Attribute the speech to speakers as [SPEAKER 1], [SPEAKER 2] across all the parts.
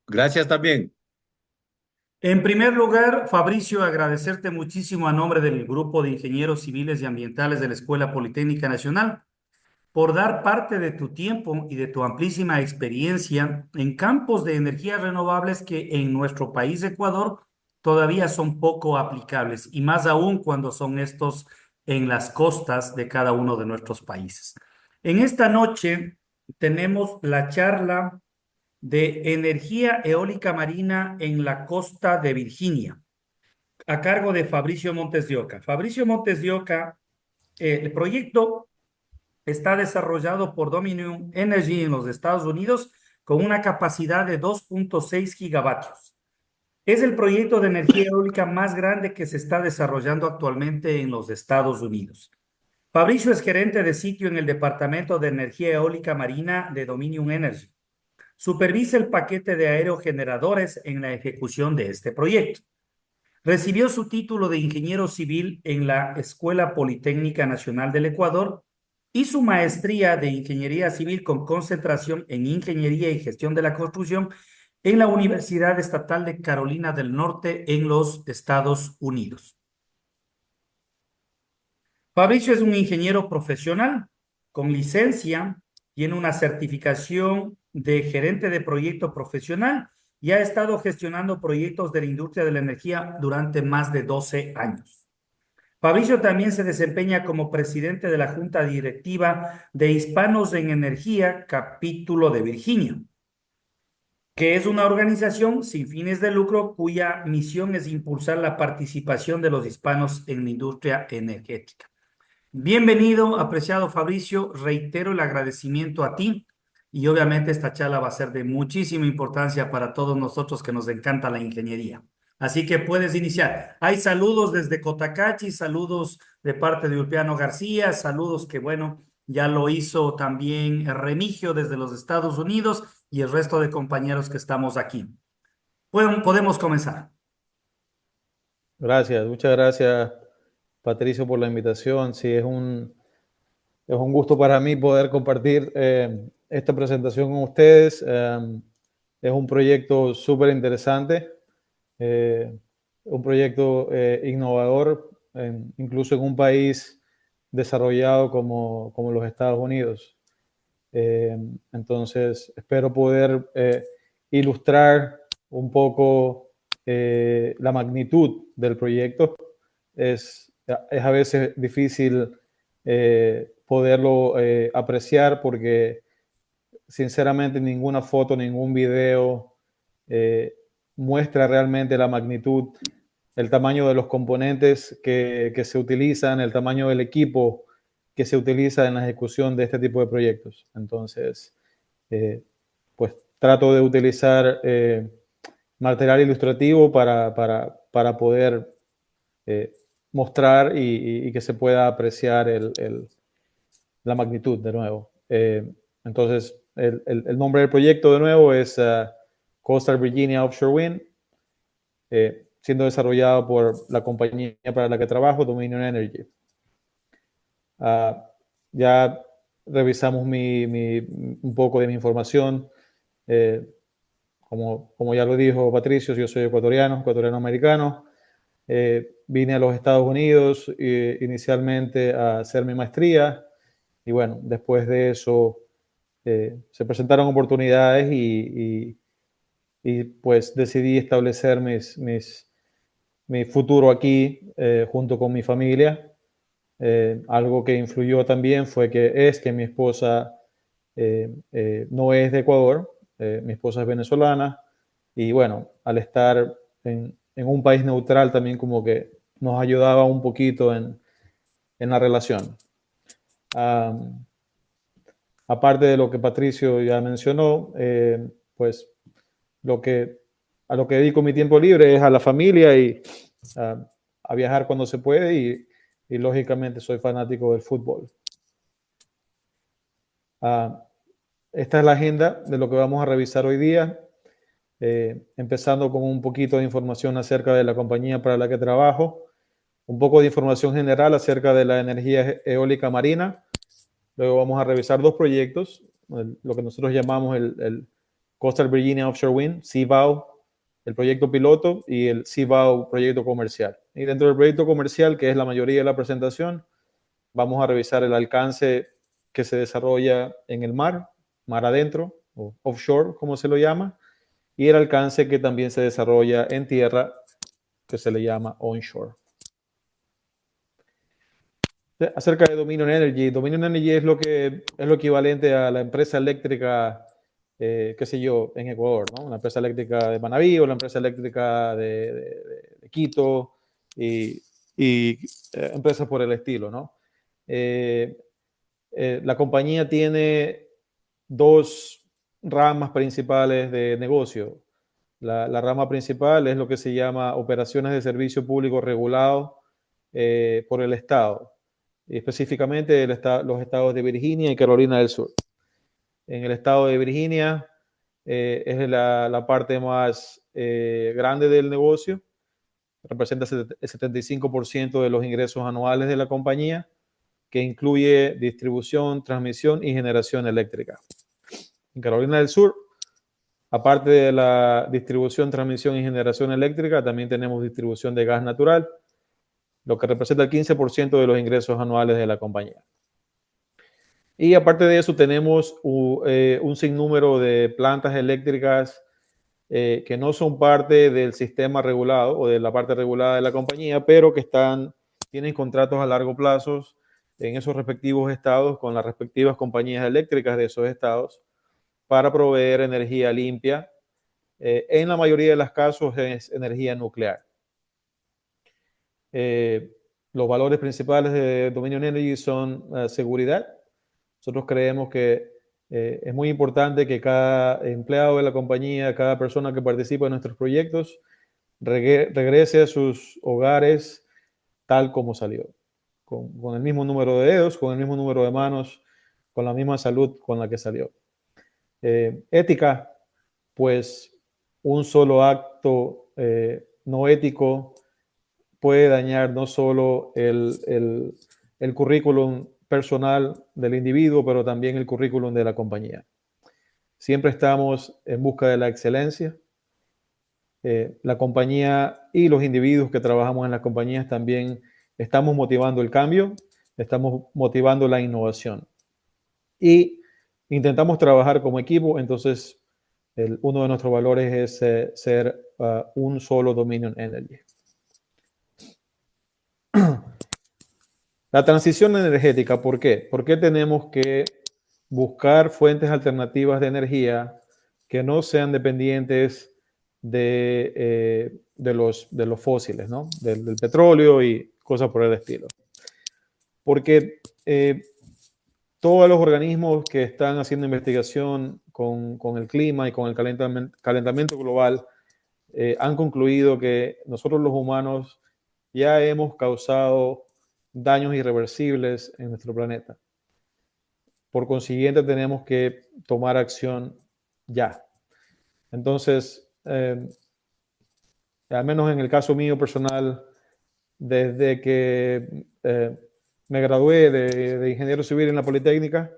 [SPEAKER 1] Gracias también.
[SPEAKER 2] En primer lugar, Fabricio, agradecerte muchísimo a nombre del Grupo de Ingenieros Civiles y Ambientales de la Escuela Politécnica Nacional por dar parte de tu tiempo y de tu amplísima experiencia en campos de energías renovables que en nuestro país, Ecuador, todavía son poco aplicables y más aún cuando son estos en las costas de cada uno de nuestros países. En esta noche tenemos la charla de energía eólica marina en la costa de Virginia, a cargo de Fabricio Montes de Oca. Fabricio Montes de Oca, el proyecto está desarrollado por Dominion Energy en los Estados Unidos con una capacidad de 2.6 gigavatios. Es el proyecto de energía eólica más grande que se está desarrollando actualmente en los Estados Unidos. Fabricio es gerente de sitio en el Departamento de Energía Eólica Marina de Dominion Energy. Supervisa el paquete de aerogeneradores en la ejecución de este proyecto. Recibió su título de ingeniero civil en la Escuela Politécnica Nacional del Ecuador y su maestría de ingeniería civil con concentración en ingeniería y gestión de la construcción en la Universidad Estatal de Carolina del Norte en los Estados Unidos. Fabricio es un ingeniero profesional con licencia, tiene una certificación de gerente de proyecto profesional y ha estado gestionando proyectos de la industria de la energía durante más de 12 años. Fabricio también se desempeña como presidente de la Junta Directiva de Hispanos en Energía, capítulo de Virginia, que es una organización sin fines de lucro cuya misión es impulsar la participación de los hispanos en la industria energética. Bienvenido, apreciado Fabricio. Reitero el agradecimiento a ti y obviamente esta charla va a ser de muchísima importancia para todos nosotros que nos encanta la ingeniería. Así que puedes iniciar. Hay saludos desde Cotacachi, saludos de parte de Ulpiano García, saludos que bueno, ya lo hizo también Remigio desde los Estados Unidos y el resto de compañeros que estamos aquí. Podemos comenzar.
[SPEAKER 3] Gracias, muchas gracias Patricio por la invitación. Sí, es un gusto para mí poder compartir esta presentación con ustedes. Es un proyecto súper interesante, eh, un proyecto innovador, incluso en un país desarrollado como los Estados Unidos. Eh, entonces, espero poder ilustrar un poco la magnitud del proyecto. Es a veces difícil poderlo apreciar porque sinceramente ninguna foto, ningún video eh, muestra realmente la magnitud, el tamaño de los componentes que se utilizan, el tamaño del equipo que se utiliza en la ejecución de este tipo de proyectos. Entonces, eh, pues trato de utilizar material ilustrativo para poder eh, mostrar y que se pueda apreciar la magnitud de nuevo. Entonces, el nombre del proyecto de nuevo es Coastal Virginia Offshore Wind, siendo desarrollado por la compañía para la que trabajo, Dominion Energy. Ya revisamos un poco de mi información. Eh, como ya lo dijo Patricio, yo soy ecuatoriano americano. Vine a los Estados Unidos inicialmente a hacer mi maestría y bueno, después de eso se presentaron oportunidades y pues decidí establecer mi futuro aquí junto con mi familia. Algo que influyó también fue que mi esposa no es de Ecuador, mi esposa es venezolana y bueno, al estar en un país neutral también como que nos ayudaba un poquito en la relación. Um, Aparte de lo que Patricio ya mencionó, pues lo que, a lo que dedico mi tiempo libre es a la familia y uh, a viajar cuando se puede y lógicamente soy fanático del fútbol. Uh, Esta es la agenda de lo que vamos a revisar hoy día, empezando con un poquito de información acerca de la compañía para la que trabajo, un poco de información general acerca de la energía eólica marina. Luego vamos a revisar dos proyectos, lo que nosotros llamamos el Coastal Virginia Offshore Wind, CVOW, el proyecto piloto y el CVOW proyecto comercial. Y dentro del proyecto comercial, que es la mayoría de la presentación, vamos a revisar el alcance que se desarrolla en el mar, mar adentro, o offshore, como se lo llama, y el alcance que también se desarrolla en tierra, que se le llama onshore. Acerca de Dominion Energy. Dominion Energy es lo equivalente a la empresa eléctrica, qué sé yo, en Ecuador, ¿no? La empresa eléctrica de Manabí o la empresa eléctrica de Quito y empresas por el estilo, ¿no? La compañía tiene dos ramas principales de negocio. La rama principal es lo que se llama operaciones de servicio público regulado por el Estado, y específicamente los estados de Virginia y Carolina del Sur. En el estado de Virginia es la parte más grande del negocio, representa el 75% de los ingresos anuales de la compañía, que incluye distribución, transmisión y generación eléctrica. En Carolina del Sur, aparte de la distribución, transmisión y generación eléctrica, también tenemos distribución de gas natural, lo que representa el 15% de los ingresos anuales de la compañía. Y aparte de eso, tenemos un sinnúmero de plantas eléctricas que no son parte del sistema regulado o de la parte regulada de la compañía, pero que tienen contratos a largo plazo en esos respectivos estados con las respectivas compañías eléctricas de esos estados para proveer energía limpia. En la mayoría de los casos es energía nuclear. Los valores principales de Dominion Energy son seguridad. Nosotros creemos que es muy importante que cada empleado de la compañía, cada persona que participa en nuestros proyectos, regrese a sus hogares tal como salió, con el mismo número de dedos, con el mismo número de manos, con la misma salud con la que salió. Ética, pues un solo acto no ético puede dañar no solo el currículum personal del individuo, pero también el currículum de la compañía. Siempre estamos en busca de la excelencia. La compañía y los individuos que trabajamos en las compañías también estamos motivando el cambio, estamos motivando la innovación y intentamos trabajar como equipo. Entonces, uno de nuestros valores es ser un solo Dominion Energy. La transición energética, ¿por qué? ¿Por qué tenemos que buscar fuentes alternativas de energía que no sean dependientes de los fósiles, ¿no? Del petróleo y cosas por el estilo? Porque todos los organismos que están haciendo investigación con el clima y con el calentamiento global han concluido que nosotros los humanos ya hemos causado daños irreversibles en nuestro planeta. Por consiguiente, tenemos que tomar acción ya. Entonces, al menos en el caso mío personal, desde que me gradué de ingeniero civil en la Politécnica,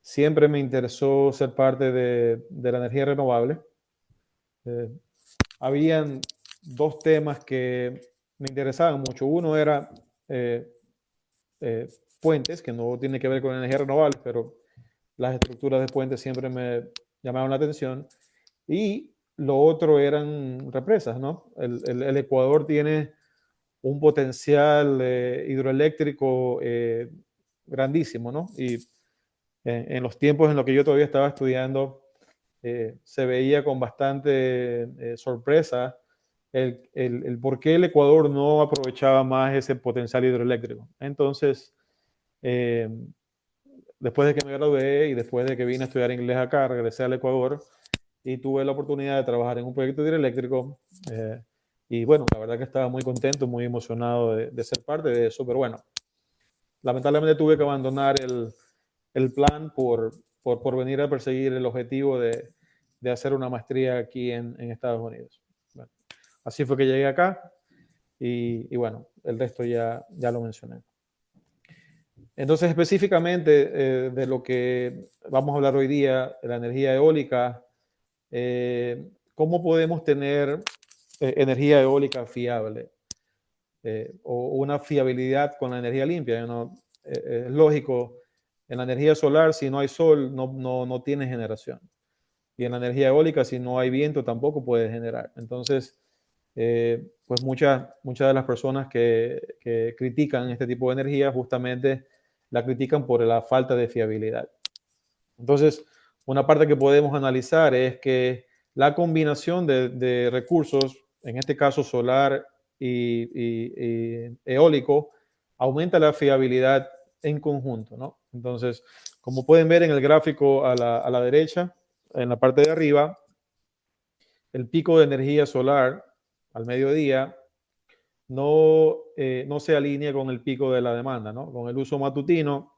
[SPEAKER 3] siempre me interesó ser parte de la energía renovable. Habían dos temas que me interesaban mucho. Uno era puentes, que no tiene que ver con energía renovable, pero las estructuras de puentes siempre me llamaron la atención. Y lo otro eran represas, ¿no? El Ecuador tiene un potencial hidroeléctrico grandísimo, ¿no? Y en los tiempos en los que yo todavía estaba estudiando, se veía con bastante sorpresa el por qué el Ecuador no aprovechaba más ese potencial hidroeléctrico. Entonces, después de que me gradué y después de que vine a estudiar inglés acá, regresé al Ecuador y tuve la oportunidad de trabajar en un proyecto hidroeléctrico. Y bueno, la verdad que estaba muy contento, muy emocionado de ser parte de eso, pero bueno, lamentablemente tuve que abandonar el plan por venir a perseguir el objetivo de hacer una maestría aquí en Estados Unidos. Bueno, así fue que llegué acá y bueno, el resto ya lo mencioné. Entonces, específicamente de lo que vamos a hablar hoy día, de la energía eólica, ¿Cómo podemos tener energía eólica fiable o una fiabilidad con la energía limpia? ¿No? Es lógico, en la energía solar, si no hay sol, no tiene generación. Y en la energía eólica, si no hay viento, tampoco puede generar. Entonces, pues muchas de las personas que critican este tipo de energía justamente la critican por la falta de fiabilidad. Entonces, una parte que podemos analizar es que la combinación de recursos, en este caso solar y eólico, aumenta la fiabilidad en conjunto, ¿no? Entonces, como pueden ver en el gráfico a la derecha, en la parte de arriba, el pico de energía solar al mediodía no se alinea con el pico de la demanda, ¿no? Con el uso matutino,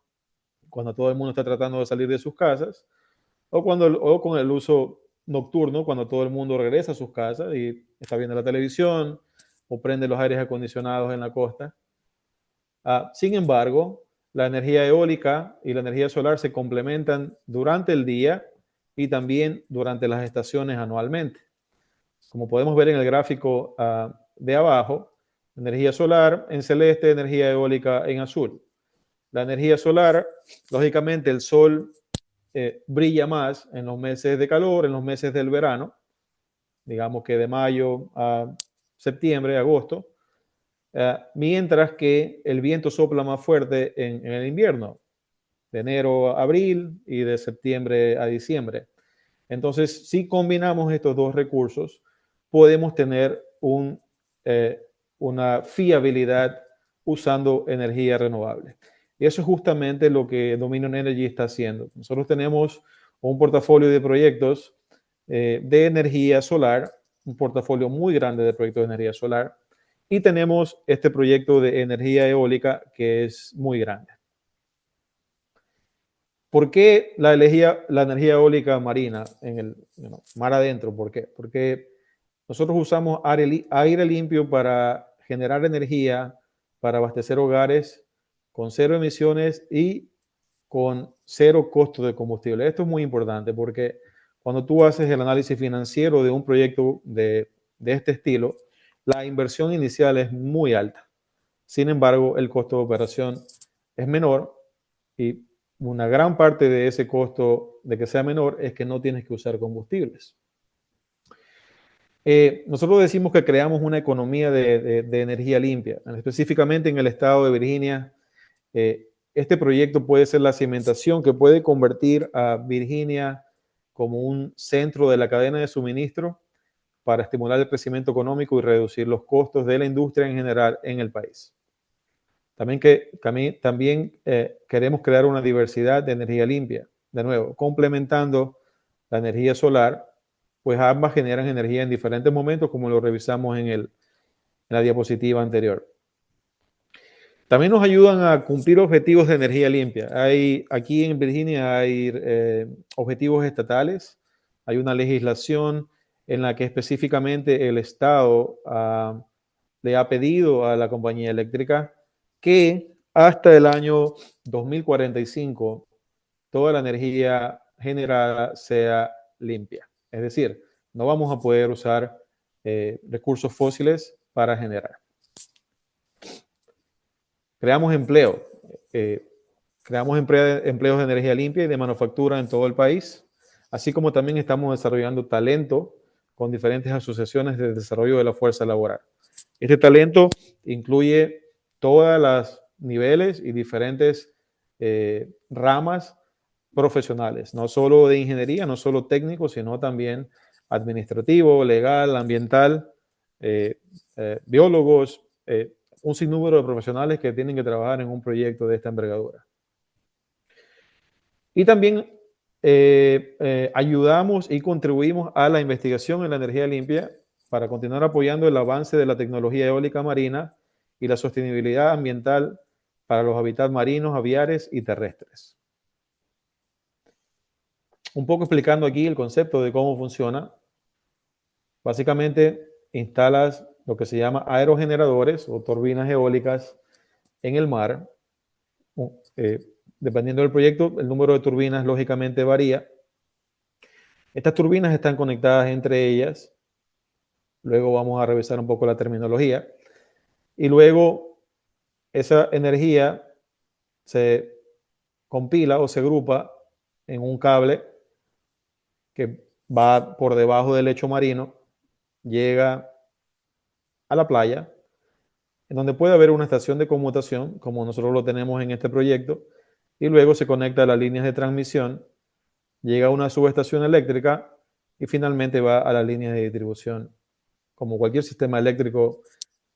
[SPEAKER 3] cuando todo el mundo está tratando de salir de sus casas, o con el uso nocturno, cuando todo el mundo regresa a sus casas y está viendo la televisión o prende los aires acondicionados en la costa. Sin embargo, la energía eólica y la energía solar se complementan durante el día y también durante las estaciones anualmente. Como podemos ver en el gráfico de abajo, energía solar en celeste, energía eólica en azul. La energía solar, lógicamente el sol brilla más en los meses de calor, en los meses del verano, digamos que de mayo a septiembre, agosto, mientras que el viento sopla más fuerte en el invierno, de enero a abril y de septiembre a diciembre. Entonces, si combinamos estos dos recursos, podemos tener una fiabilidad usando energía renovable. Y eso es justamente lo que Dominion Energy está haciendo. Nosotros tenemos un portafolio de proyectos de energía solar, un portafolio muy grande de proyectos de energía solar, y tenemos este proyecto de energía eólica que es muy grande. ¿Por qué la energía eólica marina en el mar adentro? ¿Por qué? Porque nosotros usamos aire limpio para generar energía, para abastecer hogares con cero emisiones y con cero costo de combustible. Esto es muy importante porque cuando tú haces el análisis financiero de un proyecto de este estilo, la inversión inicial es muy alta. Sin embargo, el costo de operación es menor y una gran parte de ese costo de que sea menor es que no tienes que usar combustibles. Nosotros decimos que creamos una economía de energía limpia. Específicamente en el estado de Virginia, este proyecto puede ser la cimentación que puede convertir a Virginia como un centro de la cadena de suministro para estimular el crecimiento económico y reducir los costos de la industria en general en el país. También queremos crear una diversidad de energía limpia, de nuevo, complementando la energía solar, pues ambas generan energía en diferentes momentos, como lo revisamos en la diapositiva anterior. También nos ayudan a cumplir objetivos de energía limpia. Aquí en Virginia hay objetivos estatales, hay una legislación en la que específicamente el Estado le ha pedido a la compañía eléctrica que hasta el año 2045 toda la energía generada sea limpia. Es decir, no vamos a poder usar recursos fósiles para generar. Creamos empleo. Creamos empleos de energía limpia y de manufactura en todo el país, así como también estamos desarrollando talento con diferentes asociaciones de desarrollo de la fuerza laboral. Este talento incluye todos los niveles y diferentes ramas profesionales, no solo de ingeniería, no solo técnico, sino también administrativo, legal, ambiental, biólogos, un sinnúmero de profesionales que tienen que trabajar en un proyecto de esta envergadura. Y también ayudamos y contribuimos a la investigación en la energía limpia para continuar apoyando el avance de la tecnología eólica marina y la sostenibilidad ambiental para los hábitats marinos, aviares y terrestres. Un poco explicando aquí el concepto de cómo funciona. Básicamente instalas lo que se llama aerogeneradores o turbinas eólicas en el mar. Dependiendo del proyecto, el número de turbinas lógicamente varía. Estas turbinas están conectadas entre ellas. Luego vamos a revisar un poco la terminología. Y luego esa energía se compila o se agrupa en un cable que va por debajo del lecho marino, llega a la playa, en donde puede haber una estación de conmutación, como nosotros lo tenemos en este proyecto, y luego se conecta a las líneas de transmisión, llega a una subestación eléctrica y finalmente va a las líneas de distribución, como cualquier sistema eléctrico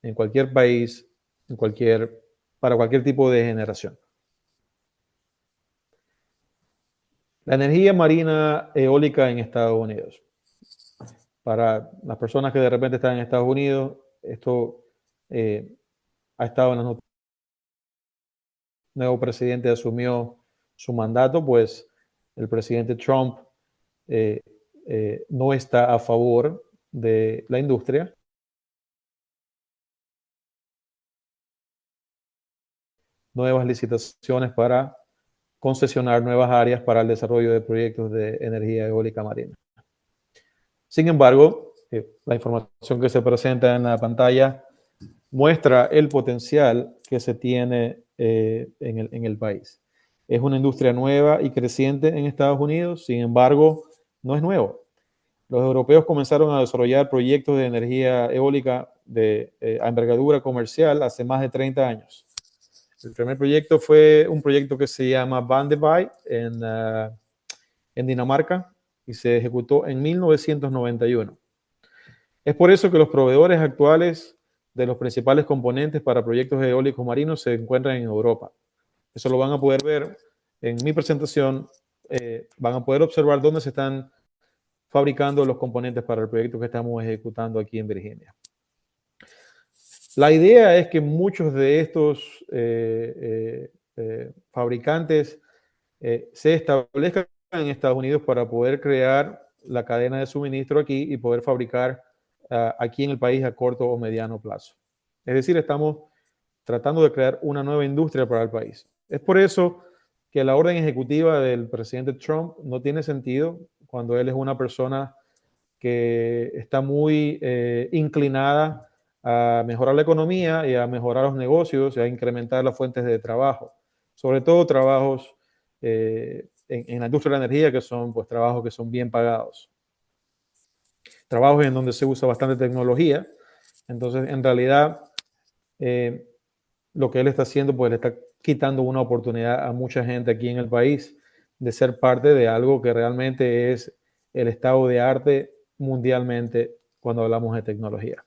[SPEAKER 3] en cualquier país, para cualquier tipo de generación. La energía marina eólica en Estados Unidos. Para las personas que de repente están en Estados Unidos, esto ha estado en las noticias. El nuevo presidente asumió su mandato, pues el presidente Trump eh, no está a favor de la industria. Nuevas licitaciones para concesionar nuevas áreas para el desarrollo de proyectos de energía eólica marina. Sin embargo, la información que se presenta en la pantalla muestra el potencial que se tiene en el país. Es una industria nueva y creciente en Estados Unidos, sin embargo, no es nuevo. Los europeos comenzaron a desarrollar proyectos de energía eólica a envergadura comercial hace más de 30 años. El primer proyecto fue un proyecto que se llama Vandevej en Dinamarca y se ejecutó en 1991. Es por eso que los proveedores actuales de los principales componentes para proyectos eólicos marinos se encuentran en Europa. Eso lo van a poder ver en mi presentación. Van a poder observar dónde se están fabricando los componentes para el proyecto que estamos ejecutando aquí en Virginia. La idea es que muchos de estos fabricantes se establezcan en Estados Unidos para poder crear la cadena de suministro aquí y poder fabricar aquí en el país a corto o mediano plazo. Es decir, estamos tratando de crear una nueva industria para el país. Es por eso que la orden ejecutiva del presidente Trump no tiene sentido cuando él es una persona que está muy inclinada a mejorar la economía y a mejorar los negocios y a incrementar las fuentes de trabajo, sobre todo trabajos en la industria de la energía que son pues trabajos que son bien pagados, trabajos en donde se usa bastante tecnología. Entonces, en realidad, lo que él está haciendo, pues le está quitando una oportunidad a mucha gente aquí en el país de ser parte de algo que realmente es el estado de arte mundialmente cuando hablamos de tecnología.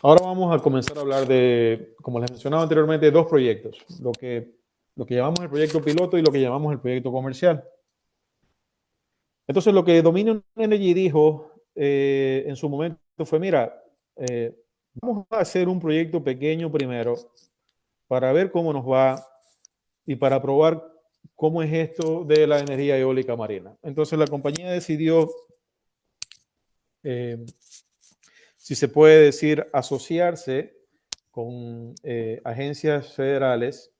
[SPEAKER 3] Ahora vamos a comenzar a hablar de, como les mencionaba anteriormente, dos proyectos, lo que llamamos el proyecto piloto y lo que llamamos el proyecto comercial. Entonces, lo que Dominion Energy dijo en su momento fue, mira, vamos a hacer un proyecto pequeño primero para ver cómo nos va y para probar cómo es esto de la energía eólica marina. Entonces, la compañía decidió, si se puede decir, asociarse con agencias federales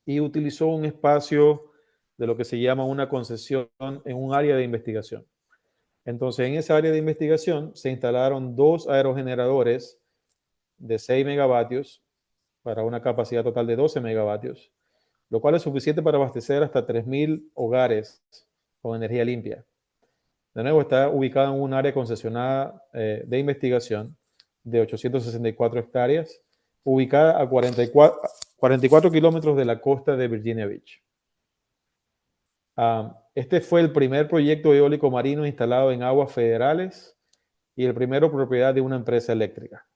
[SPEAKER 3] y utilizó un espacio de lo que se llama una concesión en un área de investigación. Entonces, en esa área de investigación se instalaron dos aerogeneradores de 6 megavatios para una capacidad total de 12 megavatios, lo cual es suficiente para abastecer hasta 3.000 hogares con energía limpia. De nuevo, está ubicado en un área concesionada de investigación de 864 hectáreas, ubicada a 44 kilómetros de la costa de Virginia Beach. Este fue el primer proyecto eólico marino instalado en aguas federales y el primero propiedad de una empresa eléctrica.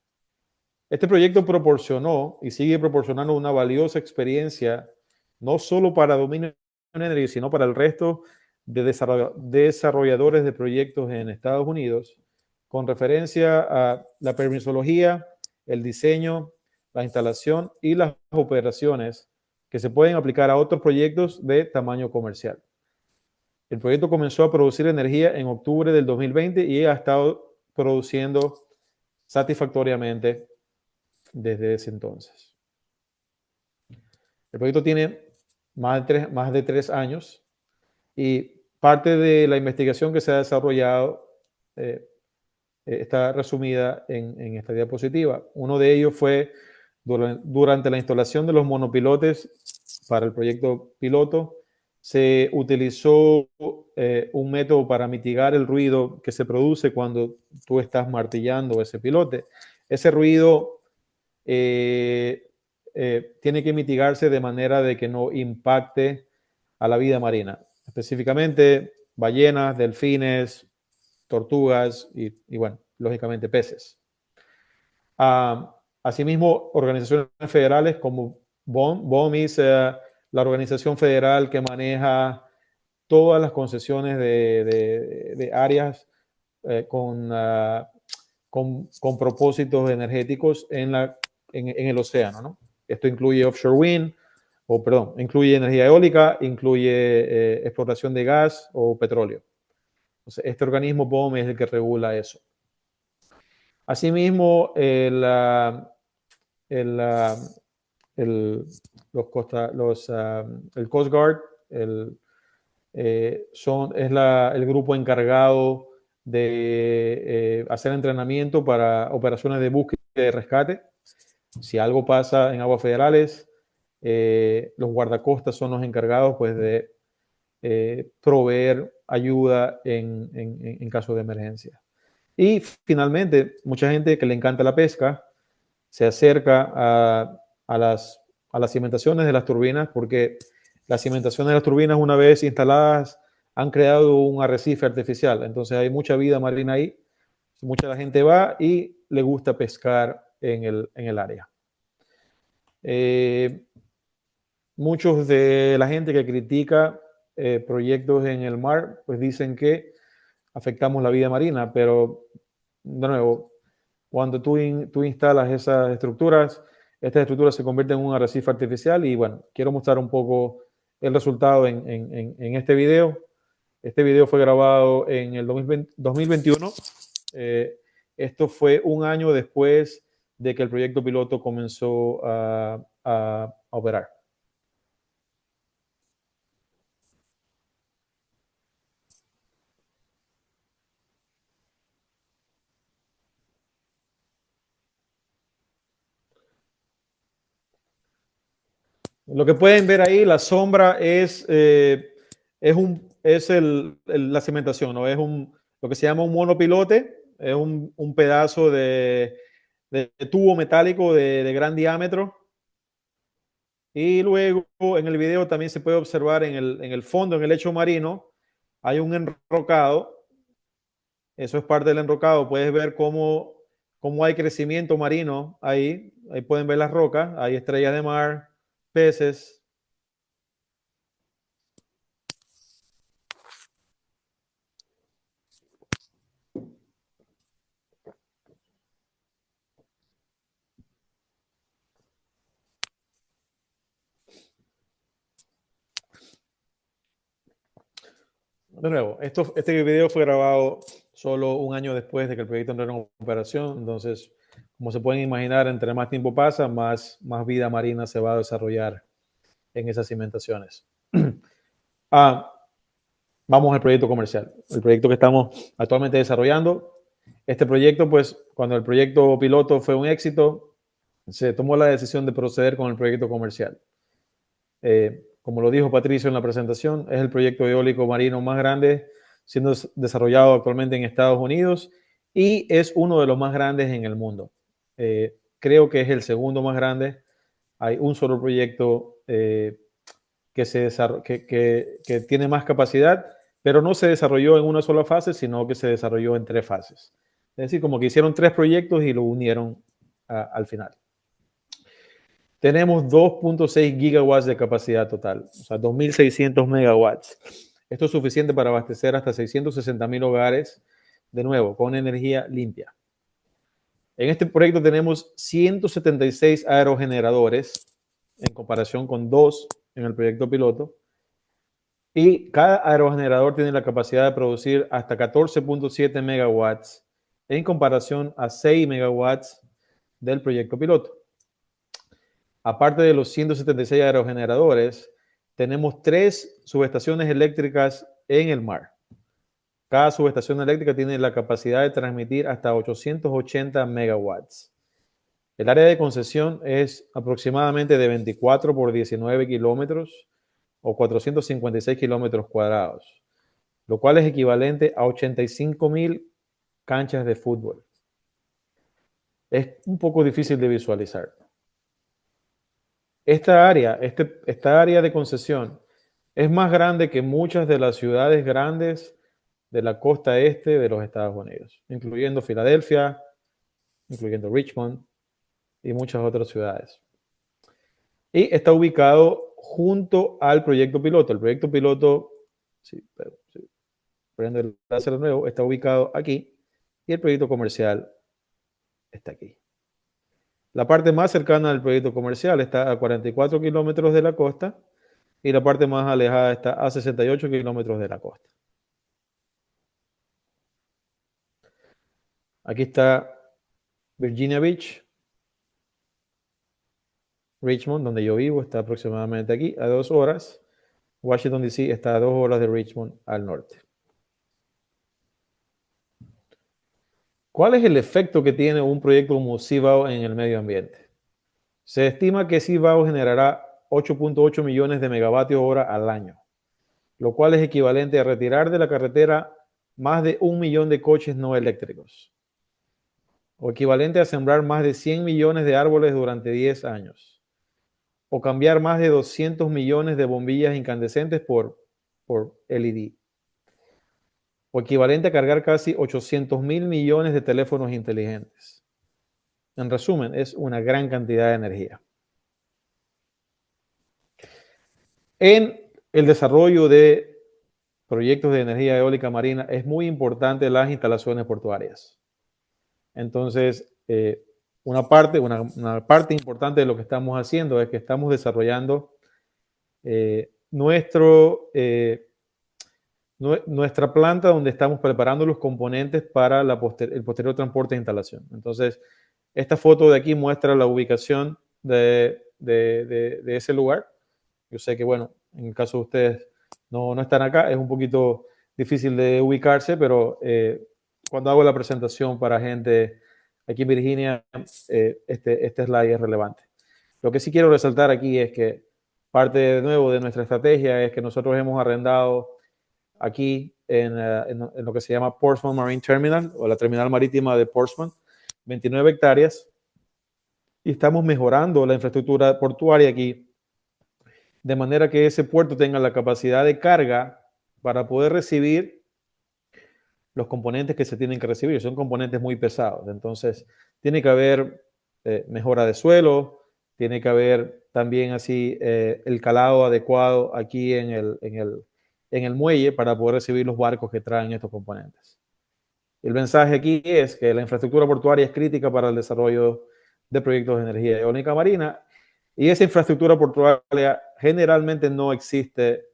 [SPEAKER 3] Este proyecto proporcionó y sigue proporcionando una valiosa experiencia no solo para Dominion Energy, sino para el resto de desarrolladores de proyectos en Estados Unidos, con referencia a la permisología, el diseño, la instalación y las operaciones que se pueden aplicar a otros proyectos de tamaño comercial. El proyecto comenzó a producir energía en octubre del 2020 y ha estado produciendo satisfactoriamente desde ese entonces. El proyecto tiene más de 3 años Y parte de la investigación que se ha desarrollado está resumida en esta diapositiva. Uno de ellos fue durante la instalación de los monopilotes para el proyecto piloto, se utilizó un método para mitigar el ruido que se produce cuando tú estás martillando ese pilote. Ese ruido tiene que mitigarse de manera de que no impacte a la vida marina, específicamente ballenas, delfines, tortugas y bueno, lógicamente peces. Asimismo, organizaciones federales como BOM es la organización federal que maneja todas las concesiones de áreas con propósitos energéticos en el océano, ¿no? Esto incluye offshore wind, incluye energía eólica, incluye explotación de gas o petróleo. Entonces, este organismo BOM es el que regula eso. Asimismo, el Coast Guard es el grupo encargado de hacer entrenamiento para operaciones de búsqueda y de rescate. Si algo pasa en aguas federales, los guardacostas son los encargados pues, de proveer ayuda en caso de emergencia. Y finalmente, mucha gente que le encanta la pesca se acerca a las cimentaciones de las turbinas porque las cimentaciones de las turbinas, una vez instaladas, han creado un arrecife artificial. Entonces hay mucha vida marina ahí. Mucha la gente va y le gusta pescar en el área. Muchos de la gente que critica proyectos en el mar, pues dicen que afectamos la vida marina, pero de nuevo, cuando tú instalas esas estas estructuras se convierten en un arrecife artificial y bueno, quiero mostrar un poco el resultado en este video. Este video fue grabado en el 2021. Esto fue un año después de que el proyecto piloto comenzó a operar. Lo que pueden ver ahí, la sombra es la cimentación, ¿no? Es lo que se llama un monopilote, es un pedazo de tubo metálico de gran diámetro. Y luego en el video también se puede observar en el fondo, en el lecho marino, hay un enrocado. Eso es parte del enrocado. Puedes ver cómo hay crecimiento marino ahí. Ahí pueden ver las rocas, hay estrellas de mar, peces. De nuevo, este video fue grabado solo un año después de que el proyecto entró en operación. Entonces, como se pueden imaginar, entre más tiempo pasa, más vida marina se va a desarrollar en esas cimentaciones. Vamos al proyecto comercial, el proyecto que estamos actualmente desarrollando. Este proyecto, pues, cuando el proyecto piloto fue un éxito, se tomó la decisión de proceder con el proyecto comercial. Como lo dijo Patricio en la presentación, es el proyecto eólico marino más grande siendo desarrollado actualmente en Estados Unidos y es uno de los más grandes en el mundo. Creo que es el segundo más grande. Hay un solo proyecto que tiene más capacidad, pero no se desarrolló en una sola fase, sino que se desarrolló en 3 fases. Es decir, como que hicieron 3 proyectos y lo unieron al final. Tenemos 2.6 gigawatts de capacidad total, o sea, 2.600 megawatts. Esto es suficiente para abastecer hasta 660,000 hogares, de nuevo, con energía limpia. En este proyecto tenemos 176 aerogeneradores, en comparación con 2 en el proyecto piloto. Y cada aerogenerador tiene la capacidad de producir hasta 14.7 megawatts, en comparación a 6 megawatts del proyecto piloto. Aparte de los 176 aerogeneradores, tenemos 3 subestaciones eléctricas en el mar. Cada subestación eléctrica tiene la capacidad de transmitir hasta 880 megawatts. El área de concesión es aproximadamente de 24 por 19 kilómetros o 456 kilómetros cuadrados, lo cual es equivalente a 85,000 canchas de fútbol. Es un poco difícil de visualizar. Esta área de concesión es más grande que muchas de las ciudades grandes de la costa este de los Estados Unidos, incluyendo Filadelfia, incluyendo Richmond y muchas otras ciudades. Y está ubicado junto al proyecto piloto. El proyecto piloto, prende el láser de nuevo, está ubicado aquí y el proyecto comercial está aquí. La parte más cercana del proyecto comercial está a 44 kilómetros de la costa y la parte más alejada está a 68 kilómetros de la costa. Aquí está Virginia Beach. Richmond, donde yo vivo, está aproximadamente aquí, a 2 horas. Washington, D.C. está a 2 horas de Richmond al norte. ¿Cuál es el efecto que tiene un proyecto como CBAO en el medio ambiente? Se estima que CBAO generará 8.8 millones de megavatios hora al año, lo cual es equivalente a retirar de la carretera más de 1 millón de coches no eléctricos, o equivalente a sembrar más de 100 millones de árboles durante 10 años, o cambiar más de 200 millones de bombillas incandescentes por LED, o equivalente a cargar casi 800,000 millones de teléfonos inteligentes. En resumen, es una gran cantidad de energía. En el desarrollo de proyectos de energía eólica marina es muy importante las instalaciones portuarias. Entonces, una parte importante de lo que estamos haciendo es que estamos desarrollando nuestra planta donde estamos preparando los componentes para el posterior transporte e instalación. Entonces, esta foto de aquí muestra la ubicación de ese lugar. Yo sé que, bueno, en el caso de ustedes no están acá, es un poquito difícil de ubicarse, pero cuando hago la presentación para gente aquí en Virginia, este slide es relevante. Lo que sí quiero resaltar aquí es que parte de nuevo de nuestra estrategia es que nosotros hemos arrendado aquí en lo que se llama Portsmouth Marine Terminal o la terminal marítima de Portsmouth, 29 hectáreas, y estamos mejorando la infraestructura portuaria aquí de manera que ese puerto tenga la capacidad de carga para poder recibir los componentes que se tienen que recibir. Son componentes muy pesados. Entonces, tiene que haber mejora de suelo, tiene que haber también así el calado adecuado aquí en el muelle para poder recibir los barcos que traen estos componentes. El mensaje aquí es que la infraestructura portuaria es crítica para el desarrollo de proyectos de energía eólica marina y esa infraestructura portuaria generalmente no existe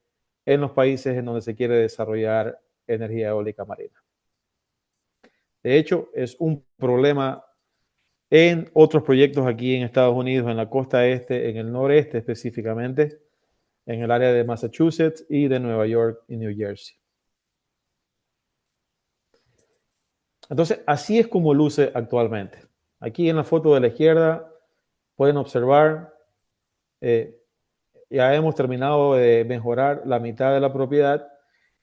[SPEAKER 3] en los países en donde se quiere desarrollar energía eólica marina. De hecho, es un problema en otros proyectos aquí en Estados Unidos, en la costa este, en el noreste específicamente, en el área de Massachusetts y de Nueva York y New Jersey. Entonces, así es como luce actualmente. Aquí en la foto de la izquierda pueden observar, ya hemos terminado de mejorar la mitad de la propiedad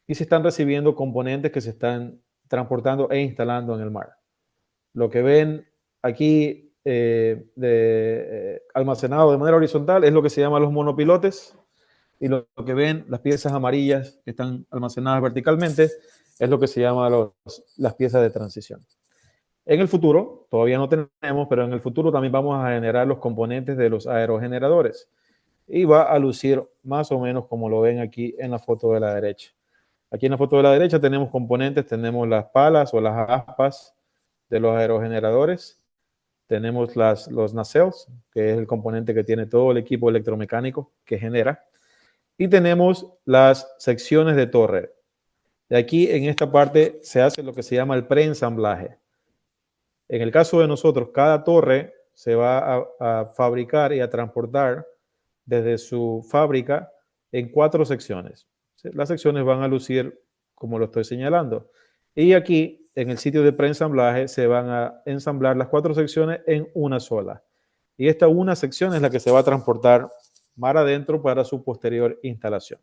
[SPEAKER 3] y se están recibiendo componentes que se están transportando e instalando en el mar. Lo que ven aquí almacenado de manera horizontal es lo que se llama los monopilotes, y lo que ven, las piezas amarillas que están almacenadas verticalmente, es lo que se llama las piezas de transición. En el futuro, todavía no tenemos, pero en el futuro también vamos a generar los componentes de los aerogeneradores y va a lucir más o menos como lo ven aquí en la foto de la derecha. Aquí en la foto de la derecha tenemos componentes, tenemos las palas o las aspas de los aerogeneradores, tenemos los nacelles, que es el componente que tiene todo el equipo electromecánico que genera, y tenemos las secciones de torre. De aquí en esta parte se hace lo que se llama el preensamblaje. En el caso de nosotros, cada torre se va a fabricar y a transportar desde su fábrica en 4 secciones. Las secciones van a lucir como lo estoy señalando. Y aquí, en el sitio de preensamblaje, se van a ensamblar las 4 secciones en una sola. Y esta una sección es la que se va a transportar mar adentro para su posterior instalación.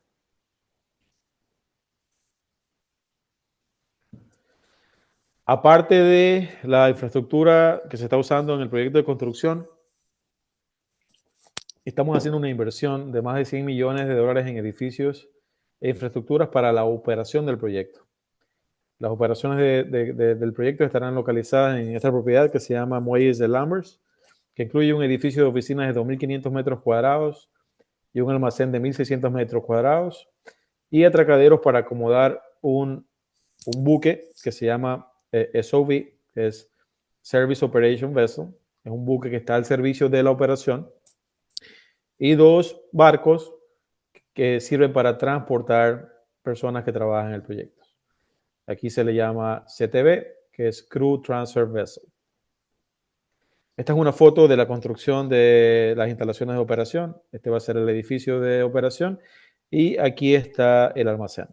[SPEAKER 3] Aparte de la infraestructura que se está usando en el proyecto de construcción, estamos haciendo una inversión de más de $100 millones en edificios e infraestructuras para la operación del proyecto. Las operaciones del proyecto estarán localizadas en esta propiedad que se llama Muelles de Lambers, que incluye un edificio de oficinas de 2.500 metros cuadrados y un almacén de 1.600 metros cuadrados y atracaderos para acomodar un buque que se llama SOV, que es Service Operation Vessel. Es un buque que está al servicio de la operación, y 2 barcos que sirven para transportar personas que trabajan en el proyecto. Aquí se le llama CTV, que es Crew Transfer Vessel. Esta es una foto de la construcción de las instalaciones de operación. Este va a ser el edificio de operación y aquí está el almacén.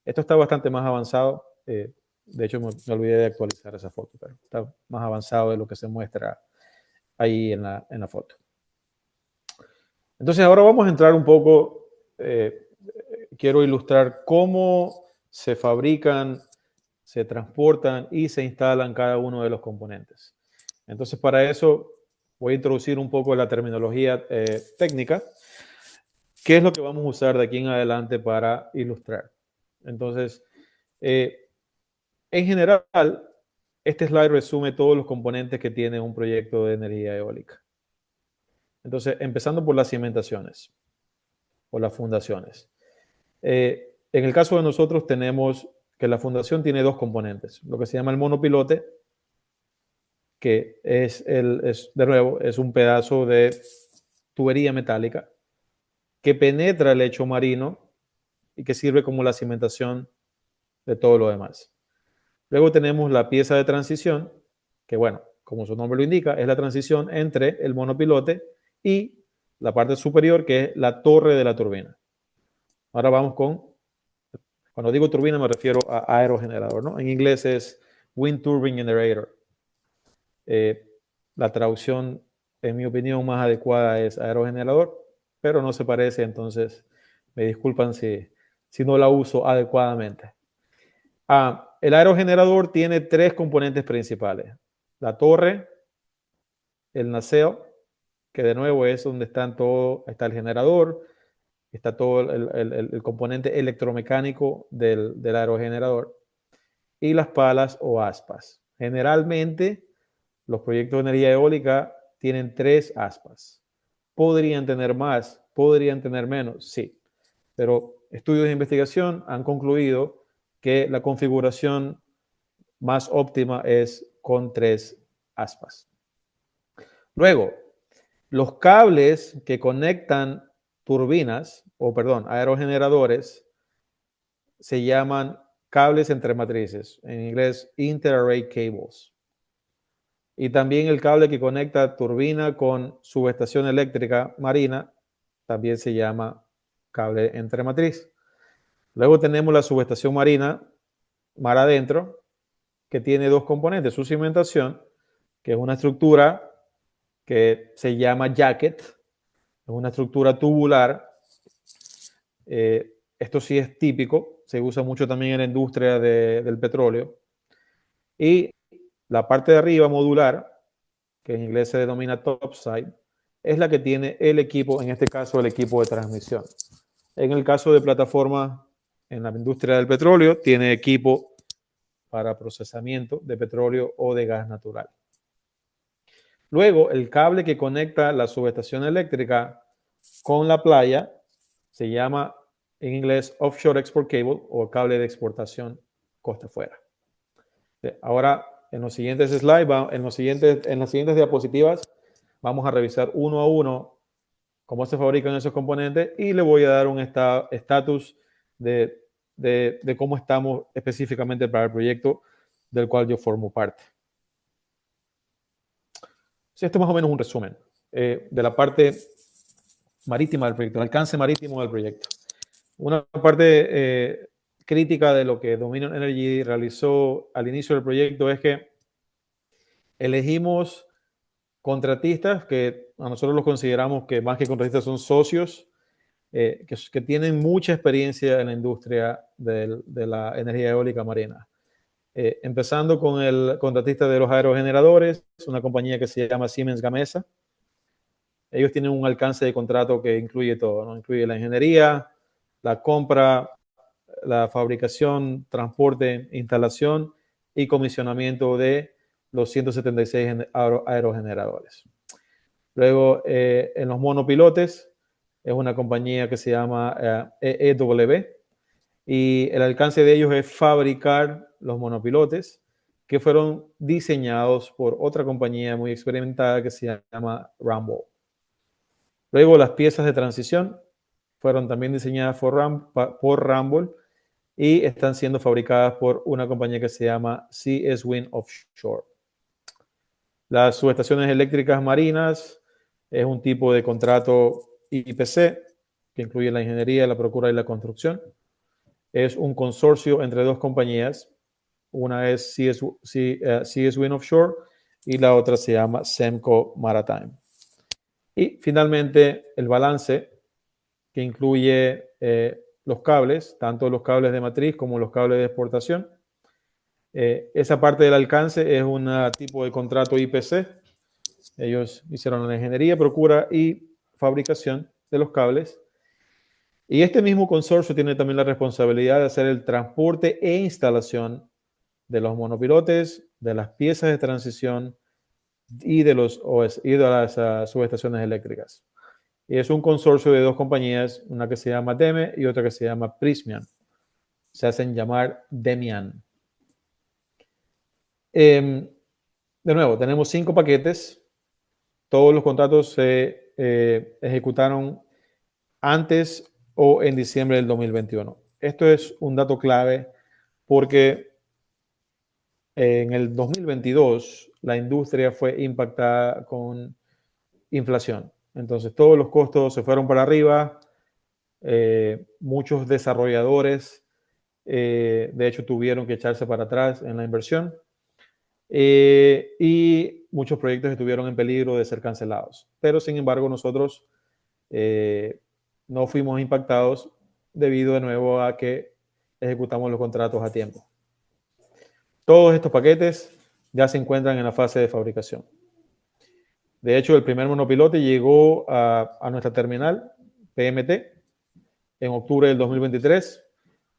[SPEAKER 3] Esto está bastante más avanzado. De hecho, me olvidé de actualizar esa foto, pero está más avanzado de lo que se muestra ahí en la foto. Entonces, ahora vamos a entrar un poco, quiero ilustrar cómo se fabrican, se transportan y se instalan cada uno de los componentes. Entonces, para eso voy a introducir un poco la terminología técnica, qué es lo que vamos a usar de aquí en adelante para ilustrar. Entonces, en general, este slide resume todos los componentes que tiene un proyecto de energía eólica. Entonces, empezando por las cimentaciones o las fundaciones. En el caso de nosotros tenemos que la fundación tiene 2 componentes, lo que se llama el monopilote, que de nuevo, es un pedazo de tubería metálica que penetra el lecho marino y que sirve como la cimentación de todo lo demás. Luego tenemos la pieza de transición, que bueno, como su nombre lo indica, es la transición entre el monopilote y la parte superior, que es la torre de la turbina. Ahora vamos cuando digo turbina me refiero a aerogenerador, ¿no? En inglés es Wind Turbine Generator. La traducción, en mi opinión, más adecuada es aerogenerador, pero no se parece, entonces me disculpan si no la uso adecuadamente. El aerogenerador tiene 3 componentes principales. La torre, el nacelle, que de nuevo es donde está el generador, está todo el componente electromecánico del aerogenerador, y las palas o aspas. Generalmente, los proyectos de energía eólica tienen 3 aspas. ¿Podrían tener más? ¿Podrían tener menos? Sí. Pero estudios de investigación han concluido que la configuración más óptima es con 3 aspas. Luego, los cables que conectan aerogeneradores, se llaman cables entre matrices, en inglés interarray cables. Y también el cable que conecta turbina con subestación eléctrica marina también se llama cable entre matriz. Luego tenemos la subestación marina, mar adentro, que tiene 2 componentes, su cimentación, que es una estructura que se llama jacket, es una estructura tubular. Esto sí es típico, se usa mucho también en la industria del petróleo. Y la parte de arriba, modular, que en inglés se denomina topside, es la que tiene el equipo, en este caso el equipo de transmisión. En el caso de plataformas en la industria del petróleo, tiene equipo para procesamiento de petróleo o de gas natural. Luego, el cable que conecta la subestación eléctrica con la playa se llama en inglés offshore export cable o cable de exportación costa afuera. Ahora, en los siguientes slides, en las siguientes diapositivas, vamos a revisar uno a uno cómo se fabrican esos componentes y le voy a dar un estatus de cómo estamos específicamente para el proyecto del cual yo formo parte. Esto es más o menos un resumen de la parte marítima del proyecto, el alcance marítimo del proyecto. Una parte crítica de lo que Dominion Energy realizó al inicio del proyecto es que elegimos contratistas que a nosotros los consideramos que más que contratistas son socios que tienen mucha experiencia en la industria de la energía eólica marina. Empezando con el contratista de los aerogeneradores, una compañía que se llama Siemens Gamesa. Ellos tienen un alcance de contrato que incluye todo, ¿no? Incluye la ingeniería, la compra, la fabricación, transporte, instalación y comisionamiento de los 176 aerogeneradores. Luego, en los monopilotes, es una compañía que se llama EEW y el alcance de ellos es fabricar los monopilotes que fueron diseñados por otra compañía muy experimentada que se llama Rambo. Luego, las piezas de transición fueron también diseñadas por Rambo y están siendo fabricadas por una compañía que se llama CS Wind Offshore. Las subestaciones eléctricas marinas es un tipo de contrato IPC que incluye la ingeniería, la procura y la construcción. Es un consorcio entre dos compañías. Una es CS Wind Offshore y la otra se llama Semco Maritime. Y finalmente el balance que incluye los cables, tanto los cables de matriz como los cables de exportación. Esa parte del alcance es un tipo de contrato IPC. Ellos hicieron la ingeniería, procura y fabricación de los cables. Y este mismo consorcio tiene también la responsabilidad de hacer el transporte e instalación de los monopilotes, de las piezas de transición y de las subestaciones eléctricas. Y es un consorcio de dos compañías, una que se llama DEME y otra que se llama Prysmian. Se hacen llamar Demian. De nuevo, tenemos 5 paquetes. Todos los contratos se ejecutaron antes o en diciembre del 2021. Esto es un dato clave porque en el 2022 la industria fue impactada con inflación. Entonces todos los costos se fueron para arriba. Muchos desarrolladores, de hecho, tuvieron que echarse para atrás en la inversión. Y muchos proyectos estuvieron en peligro de ser cancelados. Pero, sin embargo, nosotros no fuimos impactados debido de nuevo a que ejecutamos los contratos a tiempo. Todos estos paquetes ya se encuentran en la fase de fabricación. De hecho, el primer monopilote llegó a nuestra terminal PMT en octubre del 2023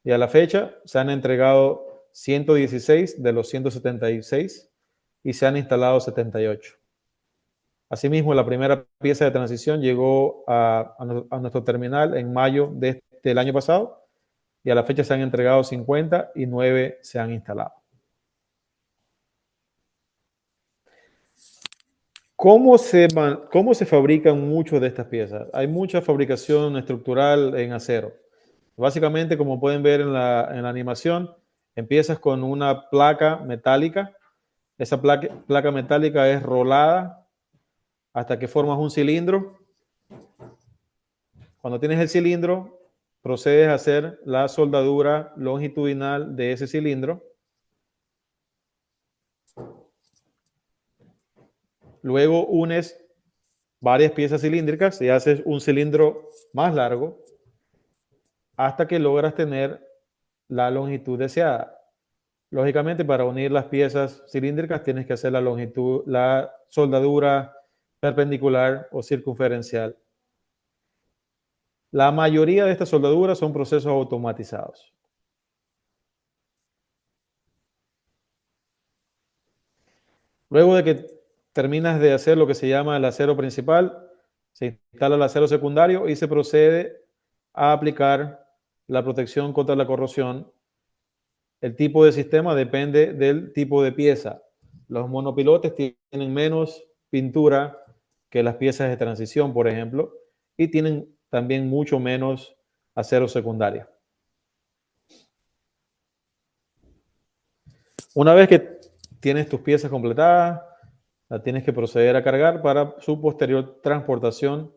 [SPEAKER 3] y a la fecha se han entregado 116 de los 176 y se han instalado 78. Asimismo, la primera pieza de transición llegó a nuestro terminal en mayo del año pasado y a la fecha se han entregado 50 y 9 se han instalado. ¿Cómo se fabrican muchas de estas piezas? Hay mucha fabricación estructural en acero. Básicamente, como pueden ver en la animación, empiezas con una placa metálica. Esa placa metálica es rolada hasta que formas un cilindro. Cuando tienes el cilindro, procedes a hacer la soldadura longitudinal de ese cilindro. Luego unes varias piezas cilíndricas y haces un cilindro más largo hasta que logras tener la longitud deseada. Lógicamente, para unir las piezas cilíndricas tienes que hacer la soldadura perpendicular o circunferencial. La mayoría de estas soldaduras son procesos automatizados. Luego de que terminas de hacer lo que se llama el acero principal, se instala el acero secundario y se procede a aplicar la protección contra la corrosión. El tipo de sistema depende del tipo de pieza. Los monopilotes tienen menos pintura que las piezas de transición, por ejemplo, y tienen también mucho menos acero secundario. Una vez que tienes tus piezas completadas, la tienes que proceder a cargar para su posterior transportación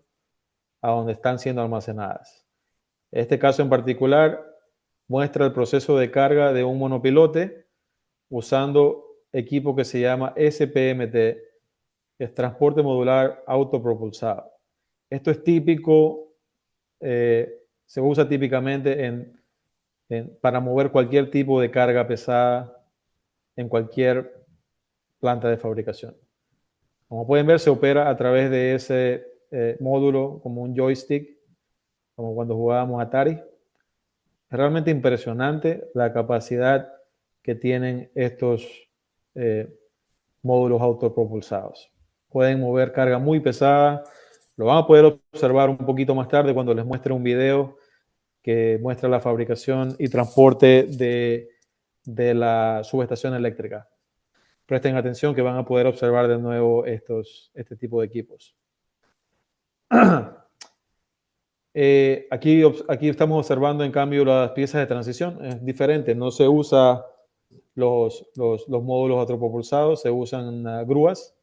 [SPEAKER 3] a donde están siendo almacenadas. Este caso en particular muestra el proceso de carga de un monopilote usando equipo que se llama SPMT, que es transporte modular autopropulsado. Esto es típico, se usa típicamente para mover cualquier tipo de carga pesada en cualquier planta de fabricación. Como pueden ver, se opera a través de ese módulo como un joystick, como cuando jugábamos Atari. Es realmente impresionante la capacidad que tienen estos módulos autopropulsados. Pueden mover carga muy pesada. Lo van a poder observar un poquito más tarde cuando les muestre un video que muestra la fabricación y transporte de la subestación eléctrica. Presten atención que van a poder observar de nuevo este tipo de equipos. Aquí estamos observando en cambio las piezas de transición. Es diferente, no se usa los módulos autopropulsados, se usan grúas.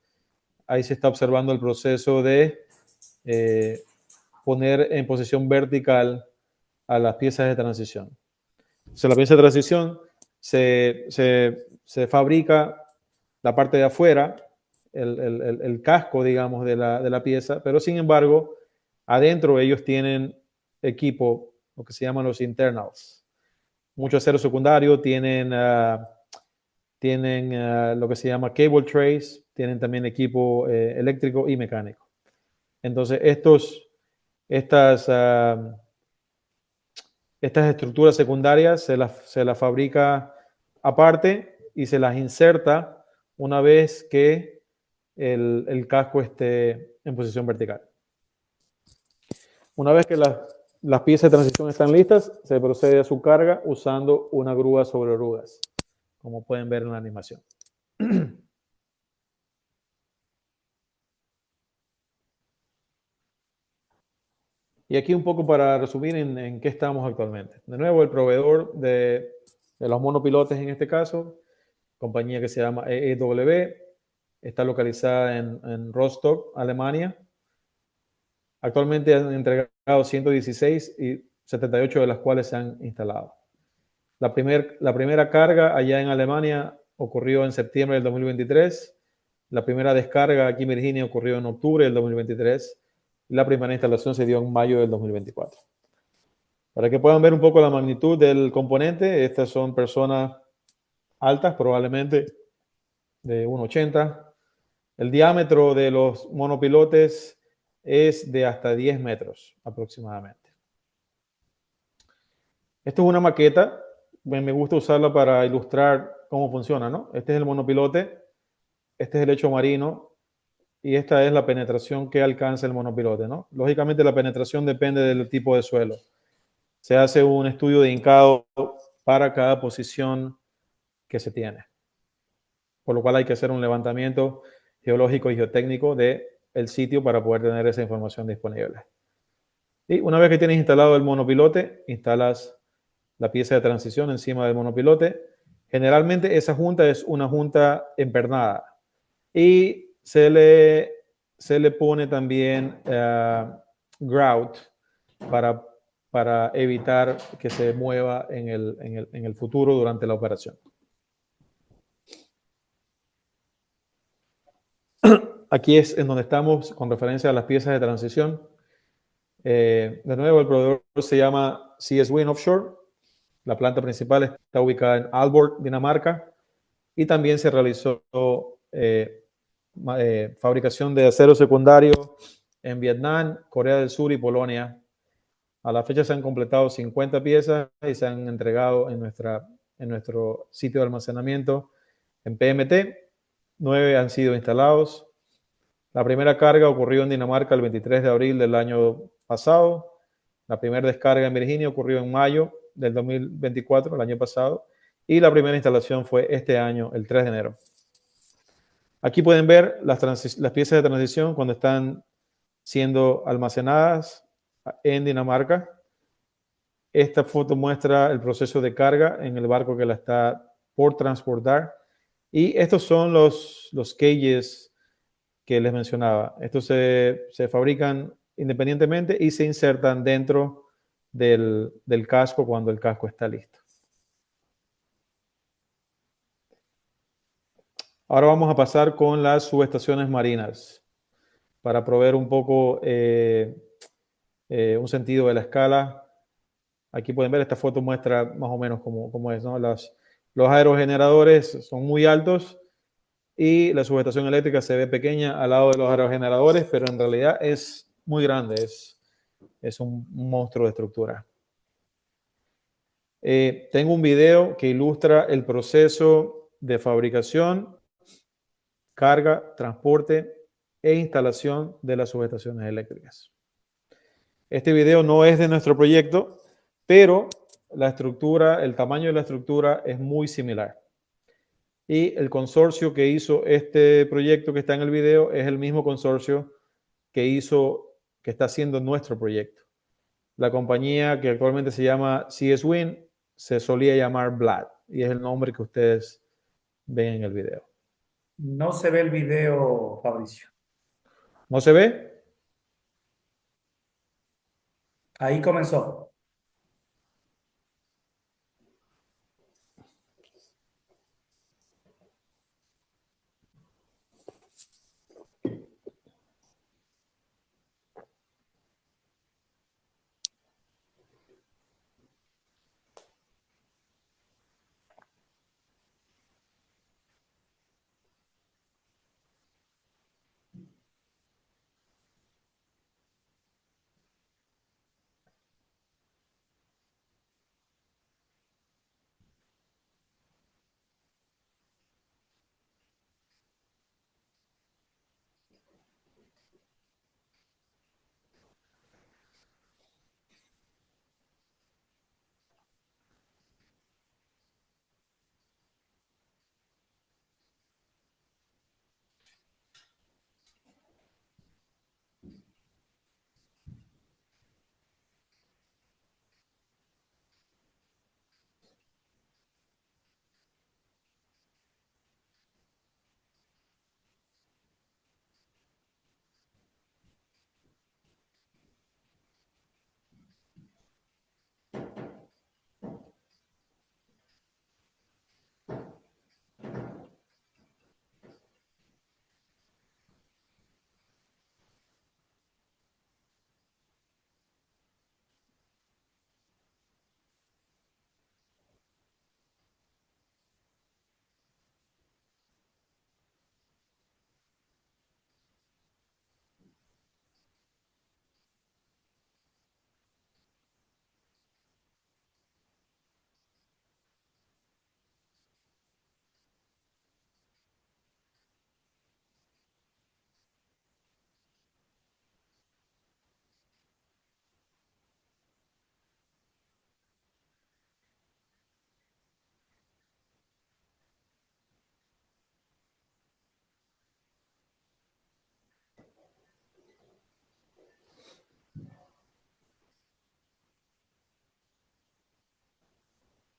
[SPEAKER 3] Ahí se está observando el proceso de poner en posición vertical a las piezas de transición. Entonces, la pieza de transición se fabrica la parte de afuera, el casco, digamos, de la pieza, pero sin embargo, adentro ellos tienen equipo, lo que se llaman los internals. Mucho acero secundario, tienen lo que se llama cable trays, tienen también equipo eléctrico y mecánico. Entonces, estas estructuras secundarias se las fabrica aparte y se las inserta una vez que el casco esté en posición vertical. Una vez que las piezas de transición están listas, se procede a su carga usando una grúa sobre ruedas, como pueden ver en la animación. Y aquí un poco para resumir en qué estamos actualmente. De nuevo, el proveedor de los monopilotes en este caso, compañía que se llama EEW, está localizada en Rostock, Alemania. Actualmente han entregado 116 y 78 de las cuales se han instalado. La primera carga allá en Alemania ocurrió en septiembre del 2023. La primera descarga aquí en Virginia ocurrió en octubre del 2023. La primera instalación se dio en mayo del 2024. Para que puedan ver un poco la magnitud del componente, estas son personas altas, probablemente de 1,80. El diámetro de los monopilotes es de hasta 10 metros aproximadamente. Esto es una maqueta. Me gusta usarla para ilustrar cómo funciona, ¿no? Este es el monopilote, este es el lecho marino y esta es la penetración que alcanza el monopilote, ¿no? Lógicamente la penetración depende del tipo de suelo. Se hace un estudio de hincado para cada posición que se tiene, por lo cual hay que hacer un levantamiento geológico y geotécnico del sitio para poder tener esa información disponible. Y una vez que tienes instalado el monopilote, instalas la pieza de transición encima del monopilote. Generalmente esa junta es una junta empernada y se le pone también grout para evitar que se mueva en el futuro durante la operación. Aquí es en donde estamos con referencia a las piezas de transición. De nuevo, el proveedor se llama CS Wind Offshore. La planta principal está ubicada en Aalborg, Dinamarca, y también se realizó fabricación de acero secundario en Vietnam, Corea del Sur y Polonia. A la fecha se han completado 50 piezas y se han entregado en nuestro sitio de almacenamiento en PMT. 9 han sido instalados. La primera carga ocurrió en Dinamarca el 23 de abril del año pasado. La primera descarga en Virginia ocurrió en mayo del 2024, el año pasado. Y la primera instalación fue este año, el 3 de enero. Aquí pueden ver las piezas de transición cuando están siendo almacenadas en Dinamarca. Esta foto muestra el proceso de carga en el barco que la está por transportar. Y estos son los cages que les mencionaba. Estos se fabrican independientemente y se insertan dentro del casco cuando el casco está listo. Ahora vamos a pasar con las subestaciones marinas para proveer un poco un sentido de la escala. Aquí pueden ver, esta foto muestra más o menos cómo es, ¿no? Los aerogeneradores son muy altos y la subestación eléctrica se ve pequeña al lado de los aerogeneradores, pero en realidad es muy grande, es un monstruo de estructura. Tengo un video que ilustra el proceso de fabricación, carga, transporte e instalación de las subestaciones eléctricas. Este video no es de nuestro proyecto, pero la estructura, el tamaño de la estructura es muy similar. Y el consorcio que hizo este proyecto que está en el video es el mismo consorcio que está haciendo nuestro proyecto. La compañía que actualmente se llama CS Wind se solía llamar Vlad y es el nombre que ustedes ven en el video.
[SPEAKER 2] No se ve el video, Fabricio.
[SPEAKER 3] ¿No se ve?
[SPEAKER 2] Ahí comenzó.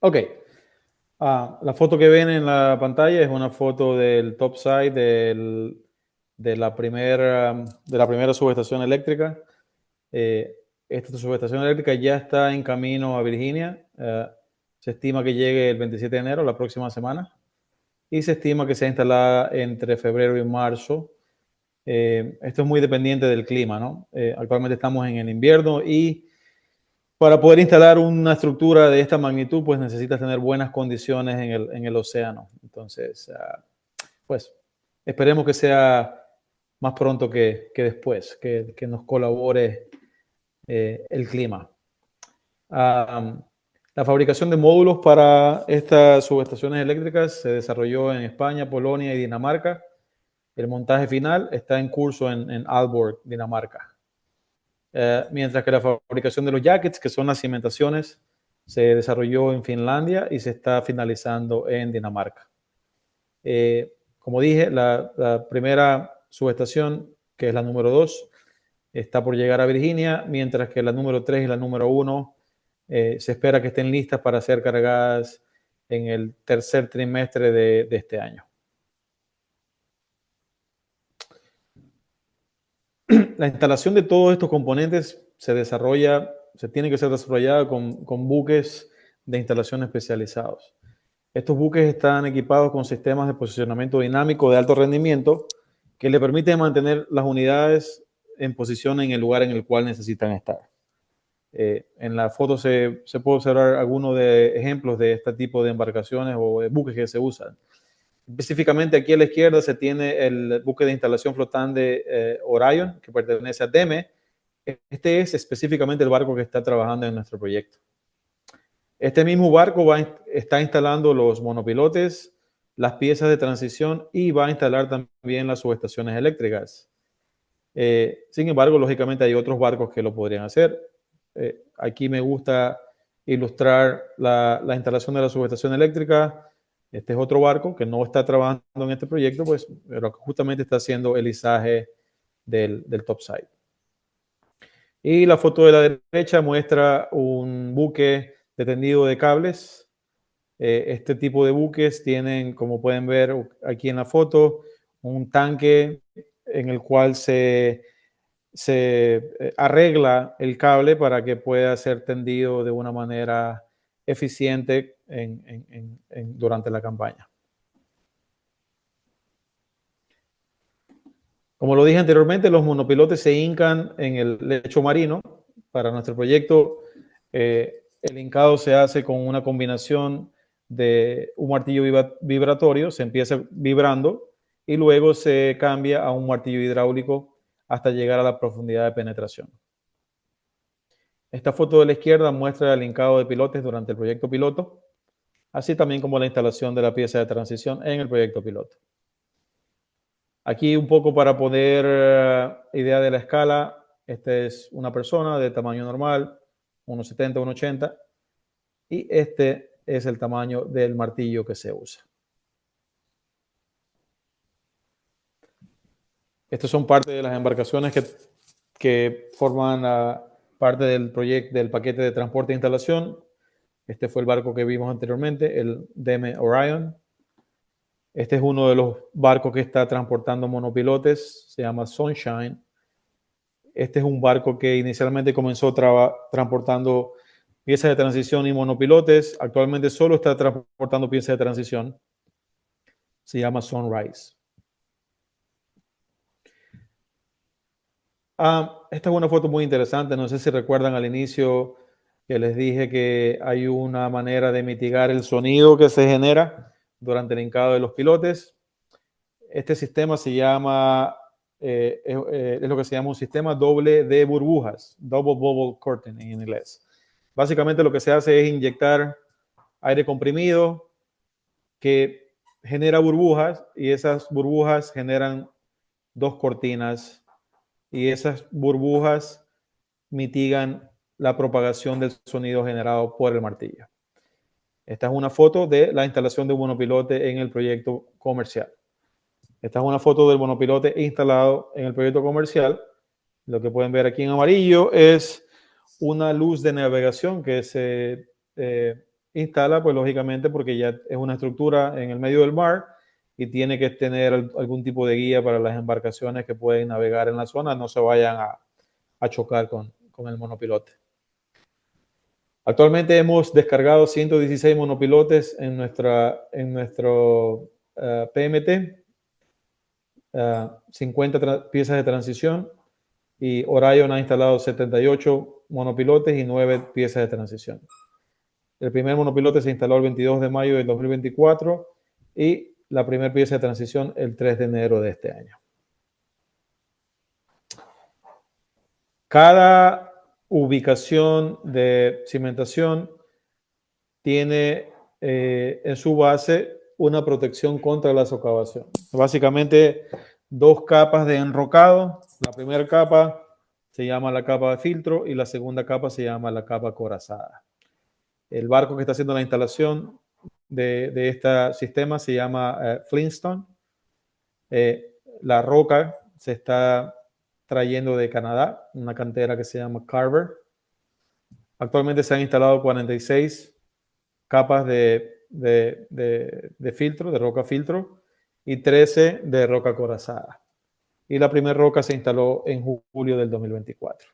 [SPEAKER 3] Ok. La foto que ven en la pantalla es una foto del topside de la primera subestación eléctrica. Esta subestación eléctrica ya está en camino a Virginia. Se estima que llegue el 27 de enero, la próxima semana, y se estima que sea instalada entre febrero y marzo. Esto es muy dependiente del clima, ¿no? Actualmente estamos en el invierno y para poder instalar una estructura de esta magnitud, pues necesitas tener buenas condiciones en el océano. Entonces, pues esperemos que sea más pronto que después, que nos colabore el clima. La fabricación de módulos para estas subestaciones eléctricas se desarrolló en España, Polonia y Dinamarca. El montaje final está en curso en Aalborg, Dinamarca. Mientras que la fabricación de los jackets, que son las cimentaciones, se desarrolló en Finlandia y se está finalizando en Dinamarca. Como dije, la primera subestación, que es la número 2, está por llegar a Virginia, mientras que la número 3 y la número 1 se espera que estén listas para ser cargadas en el tercer trimestre de este año. La instalación de todos estos componentes se desarrolla se tiene que ser desarrollada con buques de instalación especializados. Estos buques están equipados con sistemas de posicionamiento dinámico de alto rendimiento que le permiten mantener las unidades en posición en el lugar en el cual necesitan estar. En la foto se puede observar algunos de ejemplos de este tipo de embarcaciones o de buques que se usan. Específicamente aquí a la izquierda se tiene el buque de instalación flotante Orion, que pertenece a DEME. Este es específicamente el barco que está trabajando en nuestro proyecto. Este mismo barco está instalando los monopilotes, las piezas de transición y va a instalar también las subestaciones eléctricas. Sin embargo, lógicamente hay otros barcos que lo podrían hacer. Aquí me gusta ilustrar la instalación de la subestación eléctrica. Este es otro barco que no está trabajando en este proyecto, pues, pero que justamente está haciendo el izaje del topside. Y la foto de la derecha muestra un buque de tendido de cables. Este tipo de buques tienen, como pueden ver aquí en la foto, un tanque en el cual se arregla el cable para que pueda ser tendido de una manera eficiente durante la campaña. Como lo dije anteriormente, los monopilotes se hincan en el lecho marino. Para nuestro proyecto, el hincado se hace con una combinación de un martillo vibratorio, se empieza vibrando y luego se cambia a un martillo hidráulico hasta llegar a la profundidad de penetración. Esta foto de la izquierda muestra el hincado de pilotes durante el proyecto piloto, así también como la instalación de la pieza de transición en el proyecto piloto. Aquí un poco para poner idea de la escala, esta es una persona de tamaño normal, 1,70, 1,80, y este es el tamaño del martillo que se usa. Estas son parte de las embarcaciones que forman parte del proyecto del paquete de transporte e instalación. Este fue el barco que vimos anteriormente, el DEME Orion. Este es uno de los barcos que está transportando monopilotes, se llama Sunshine. Este es un barco que inicialmente comenzó transportando piezas de transición y monopilotes. Actualmente solo está transportando piezas de transición. Se llama Sunrise. Esta es una foto muy interesante. No sé si recuerdan al inicio que les dije que hay una manera de mitigar el sonido que se genera durante el hincado de los pilotes. Este sistema se llama, es lo que se llama un sistema doble de burbujas, double bubble curtain en inglés. Básicamente lo que se hace es inyectar aire comprimido que genera burbujas y esas burbujas generan dos cortinas y esas burbujas mitigan la propagación del sonido generado por el martillo. Esta es una foto de la instalación de un monopilote en el proyecto comercial. Esta es una foto del monopilote instalado en el proyecto comercial. Lo que pueden ver aquí en amarillo es una luz de navegación que se instala, pues lógicamente porque ya es una estructura en el medio del mar y tiene que tener algún tipo de guía para las embarcaciones que pueden navegar en la zona, no se vayan a chocar con el monopilote. Actualmente hemos descargado 116 monopilotes en nuestro PMT, 50 piezas de transición, y Orion ha instalado 78 monopilotes y 9 piezas de transición. El primer monopilote se instaló el 22 de mayo del 2024 y la primera pieza de transición el 3 de enero de este año. Cada ubicación de cimentación tiene en su base una protección contra la socavación. Básicamente, dos capas de enrocado. La primera capa se llama la capa de filtro y la segunda capa se llama la capa corazada. El barco que está haciendo la instalación de este sistema se llama Flintstone. La roca se está trayendo de Canadá, una cantera que se llama Carver. Actualmente se han instalado 46 capas de filtro, de roca filtro, y 13 de roca corazada. Y la primera roca se instaló en julio del 2024.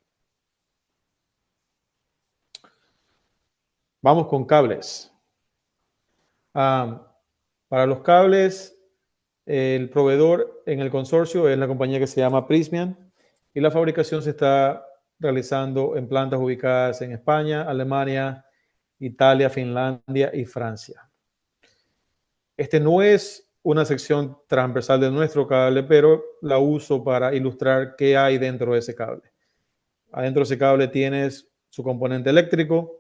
[SPEAKER 3] Vamos con cables. Para los cables, el proveedor en el consorcio es la compañía que se llama Prysmian y la fabricación se está realizando en plantas ubicadas en España, Alemania, Italia, Finlandia y Francia. Este no es una sección transversal de nuestro cable, pero la uso para ilustrar qué hay dentro de ese cable. Adentro de ese cable tienes su componente eléctrico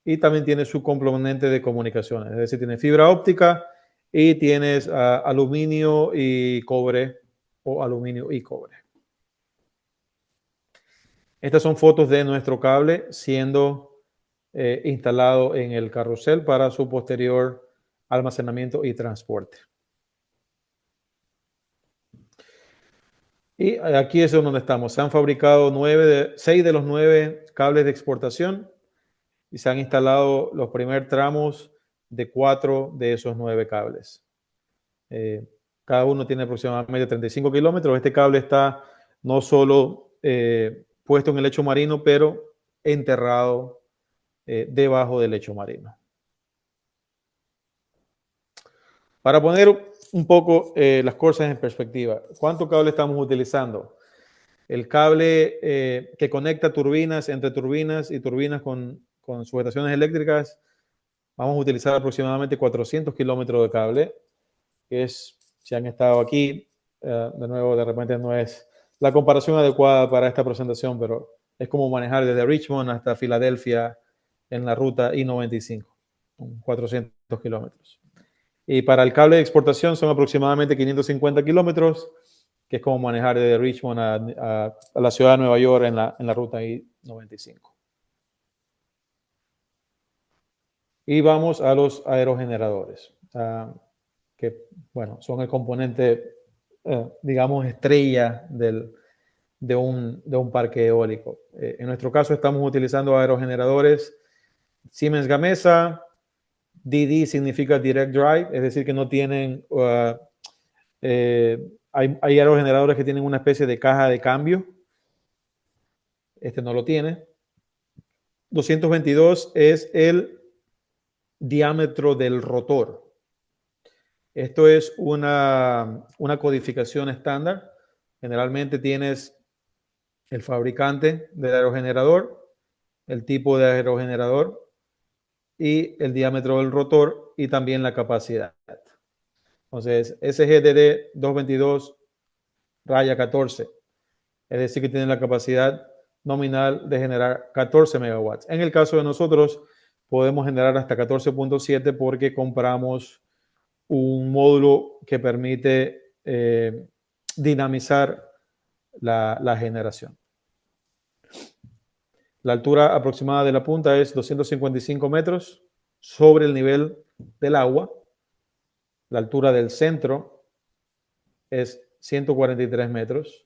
[SPEAKER 3] y también tiene su componente de comunicaciones, es decir, tiene fibra óptica y tienes aluminio y cobre o aluminio y cobre. Estas son fotos de nuestro cable siendo instalado en el carrusel para su posterior almacenamiento y transporte. Y aquí es donde estamos. Se han fabricado 6 de los 9 cables de exportación y se han instalado los primeros tramos de 4 de esos 9 cables. Cada uno tiene aproximadamente 35 kilómetros. Este cable está no solo puesto en el lecho marino, pero enterrado debajo del lecho marino. Para poner un poco las cosas en perspectiva, ¿cuánto cable estamos utilizando? El cable que conecta turbinas entre turbinas y turbinas con sujetaciones eléctricas, vamos a utilizar aproximadamente 400 kilómetros de cable, que es, si han estado aquí, de nuevo, de repente no es la comparación adecuada para esta presentación, pero es como manejar desde Richmond hasta Filadelfia en la ruta I-95, 400 kilómetros. Y para el cable de exportación son aproximadamente 550 kilómetros, que es como manejar desde Richmond a la ciudad de Nueva York en la ruta I-95. Y vamos a los aerogeneradores, que, bueno, son el componente, digamos, estrella de un parque eólico. En nuestro caso estamos utilizando aerogeneradores Siemens Gamesa. DD significa Direct Drive, es decir, que no tienen... hay aerogeneradores que tienen una especie de caja de cambio. Este no lo tiene. 222 es el diámetro del rotor. Esto es una codificación estándar. Generalmente tienes el fabricante del aerogenerador, el tipo de aerogenerador y el diámetro del rotor y también la capacidad. Entonces, SGDD 222 raya 14, es decir, que tiene la capacidad nominal de generar 14 megawatts. En el caso de nosotros, podemos generar hasta 14.7 porque compramos un módulo que permite dinamizar la generación. La altura aproximada de la punta es 255 metros sobre el nivel del agua. La altura del centro es 143 metros.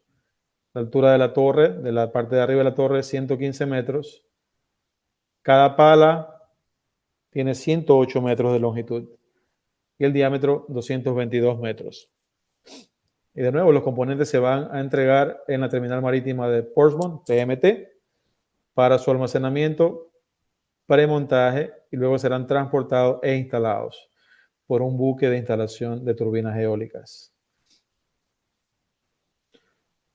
[SPEAKER 3] La altura de la torre, de la parte de arriba de la torre, es 115 metros. Cada pala tiene 108 metros de longitud y el diámetro 222 metros. Y de nuevo, los componentes se van a entregar en la terminal marítima de Portsmouth, PMT, para su almacenamiento, premontaje y luego serán transportados e instalados por un buque de instalación de turbinas eólicas.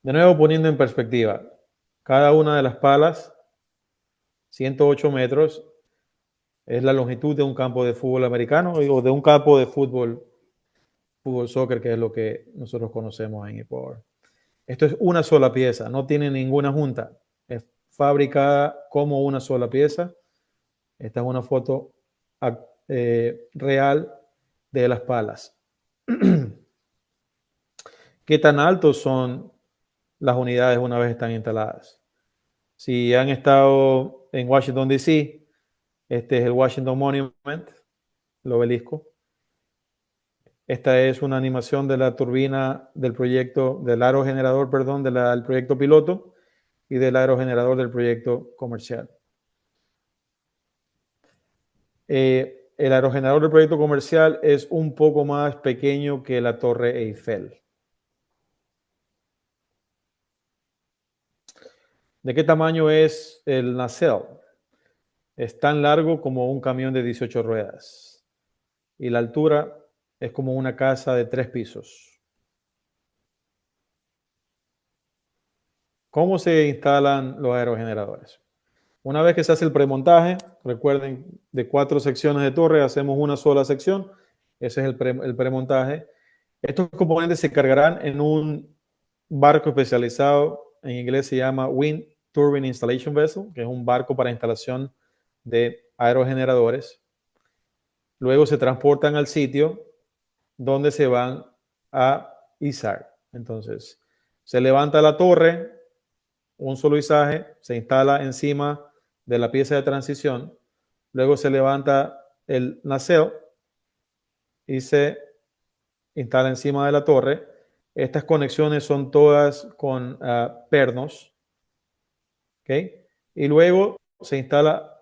[SPEAKER 3] De nuevo, poniendo en perspectiva, cada una de las palas, 108 metros, es la longitud de un campo de fútbol americano o de un campo de fútbol soccer, que es lo que nosotros conocemos en ePower. Esto es una sola pieza, no tiene ninguna junta. Es fabricada como una sola pieza. Esta es una foto real de las palas. ¿Qué tan altos son las unidades una vez están instaladas? Si han estado en Washington, D.C., este es el Washington Monument, el obelisco. Esta es una animación de la turbina del proyecto, del aerogenerador, perdón, del proyecto piloto y del aerogenerador del proyecto comercial. El aerogenerador del proyecto comercial es un poco más pequeño que la Torre Eiffel. ¿De qué tamaño es el nacelle? es tan largo como un camión de 18 ruedas y la altura es como una casa de 3 pisos. ¿Cómo se instalan los aerogeneradores? Una vez que se hace el premontaje, recuerden, de 4 secciones de torre hacemos una sola sección. Ese es el premontaje. Estos componentes se cargarán en un barco especializado, en inglés se llama Wind Turbine Installation Vessel, que es un barco para instalación de aerogeneradores. Luego se transportan al sitio donde se van a izar. Entonces, se levanta la torre, un solo izaje, se instala encima de la pieza de transición, luego se levanta el nacelle y se instala encima de la torre. Estas conexiones son todas con pernos, ¿ok? Y luego se instala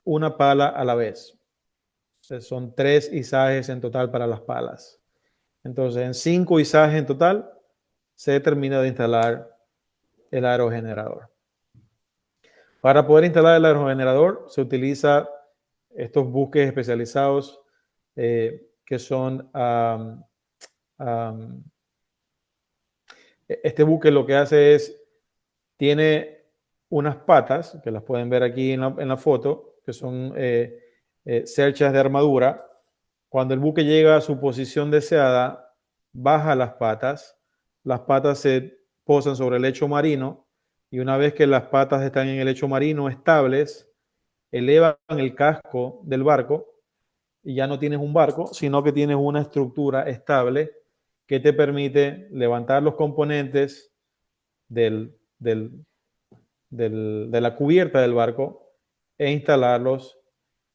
[SPEAKER 3] una pala a la vez. Entonces, son 3 izajes en total para las palas. Entonces, en 5 izajes en total se termina de instalar el aerogenerador. Para poder instalar el aerogenerador se utiliza estos buques especializados que son este buque lo que hace es tiene unas patas que las pueden ver aquí en la foto que son cerchas de armadura. Cuando el buque llega a su posición deseada, baja las patas se posan sobre el lecho marino y una vez que las patas están en el lecho marino estables, elevan el casco del barco y ya no tienes un barco, sino que tienes una estructura estable que te permite levantar los componentes de la cubierta del barco e instalarlos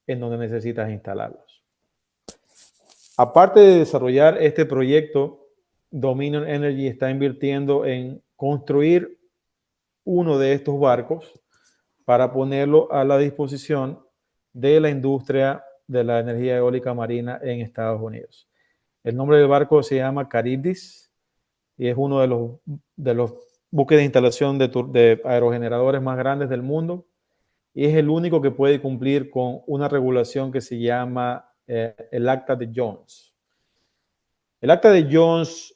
[SPEAKER 3] en donde necesitas instalarlos. Aparte de desarrollar este proyecto, Dominion Energy está invirtiendo en construir uno de estos barcos para ponerlo a la disposición de la industria de la energía eólica marina en Estados Unidos. El nombre del barco se llama Charybdis y es uno de los buques de instalación de aerogeneradores más grandes del mundo y es el único que puede cumplir con una regulación que se llama el Acta de Jones. El Acta de Jones,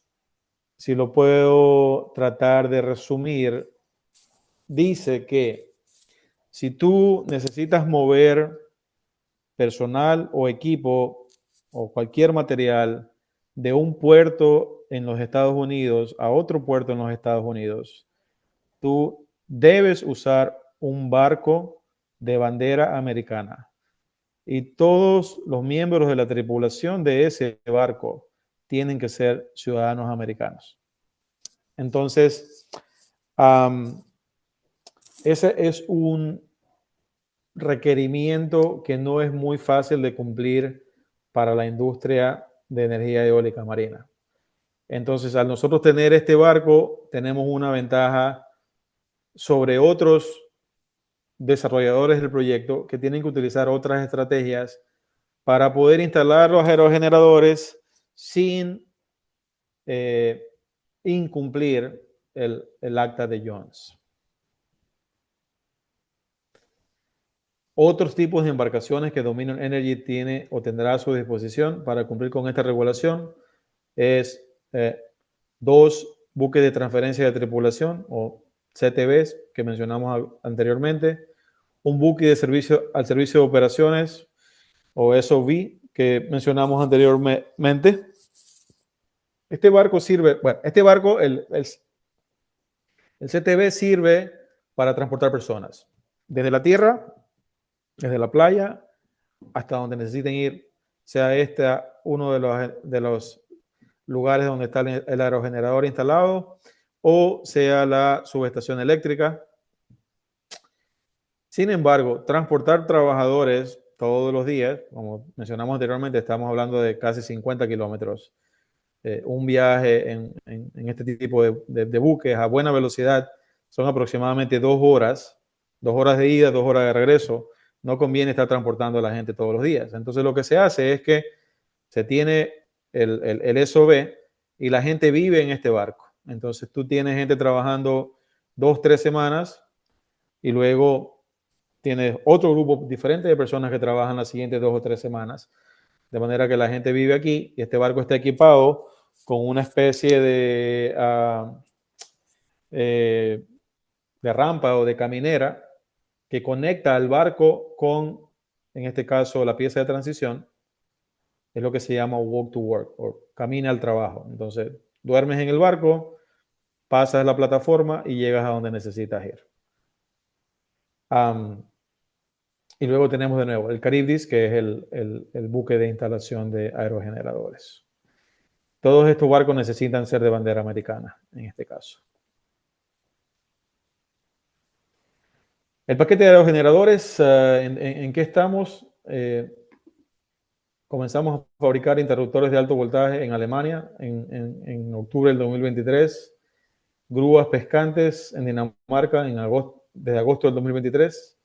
[SPEAKER 3] si lo puedo tratar de resumir, dice que si tú necesitas mover personal o equipo o cualquier material de un puerto en los Estados Unidos a otro puerto en los Estados Unidos, tú debes usar un barco de bandera americana y todos los miembros de la tripulación de ese barco tienen que ser ciudadanos americanos. Entonces, ese es un requerimiento que no es muy fácil de cumplir para la industria de energía eólica marina. Entonces, al nosotros tener este barco, tenemos una ventaja sobre otros desarrolladores del proyecto que tienen que utilizar otras estrategias para poder instalar los aerogeneradores sin incumplir el Acta de Jones. Otros tipos de embarcaciones que Dominion Energy tiene o tendrá a su disposición para cumplir con esta regulación es 2 buques de transferencia de tripulación o CTVs que mencionamos anteriormente, un buque de servicio al servicio de operaciones o SOV que mencionamos anteriormente. Este barco sirve, bueno, el CTV sirve para transportar personas desde la tierra, desde la playa hasta donde necesiten ir, sea este uno de los lugares donde está el aerogenerador instalado o sea la subestación eléctrica. Sin embargo, transportar trabajadores todos los días, como mencionamos anteriormente, estamos hablando de casi 50 kilómetros. Un viaje en este tipo de buques a buena velocidad son aproximadamente 2 horas, 2 horas de ida, 2 horas de regreso. No conviene estar transportando a la gente todos los días. Entonces lo que se hace es que se tiene el SOV y la gente vive en este barco. Entonces tú tienes gente trabajando 2, 3 semanas y luego tienes otro grupo diferente de personas que trabajan las siguientes 2 o 3 semanas, de manera que la gente vive aquí y este barco está equipado con una especie eh, de rampa o de caminera que conecta al barco con, en este caso, la pieza de transición. Es lo que se llama walk to work o camina al trabajo. Entonces, duermes en el barco, pasas la plataforma y llegas a donde necesitas ir. Y luego tenemos de nuevo el Caribdis, que es el buque de instalación de aerogeneradores. Todos estos barcos necesitan ser de bandera americana, en este caso. El paquete de aerogeneradores, ¿en qué estamos? Comenzamos a fabricar interruptores de alto voltaje en Alemania en octubre del 2023. Grúas pescantes en Dinamarca desde agosto del 2023.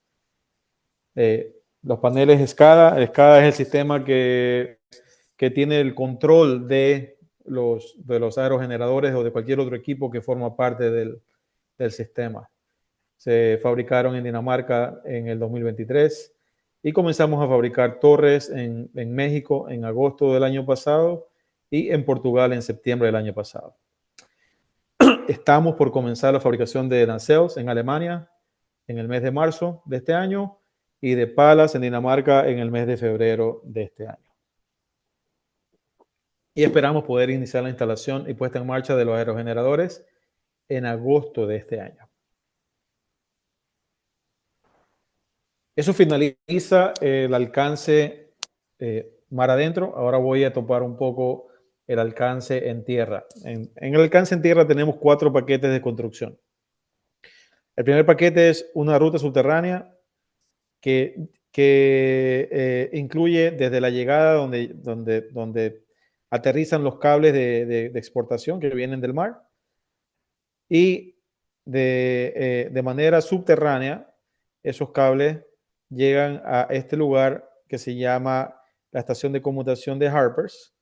[SPEAKER 3] Los paneles SCADA. El SCADA es el sistema que tiene el control de los aerogeneradores o de cualquier otro equipo que forma parte del sistema. Se fabricaron en Dinamarca en el 2023 y comenzamos a fabricar torres en México en agosto del año pasado y en Portugal en septiembre del año pasado. Estamos por comenzar la fabricación de nacelles en Alemania en el mes de marzo de este año y de palas en Dinamarca en el mes de febrero de este año. Y esperamos poder iniciar la instalación y puesta en marcha de los aerogeneradores en agosto de este año. Eso finaliza el alcance mar adentro. Ahora voy a topar un poco el alcance en tierra. En el alcance en tierra tenemos 4 paquetes de construcción. El primer paquete es una ruta subterránea que incluye desde la llegada donde aterrizan los cables de exportación que vienen del mar y de manera subterránea esos cables llegan a este lugar que se llama la estación de conmutación de Harpers.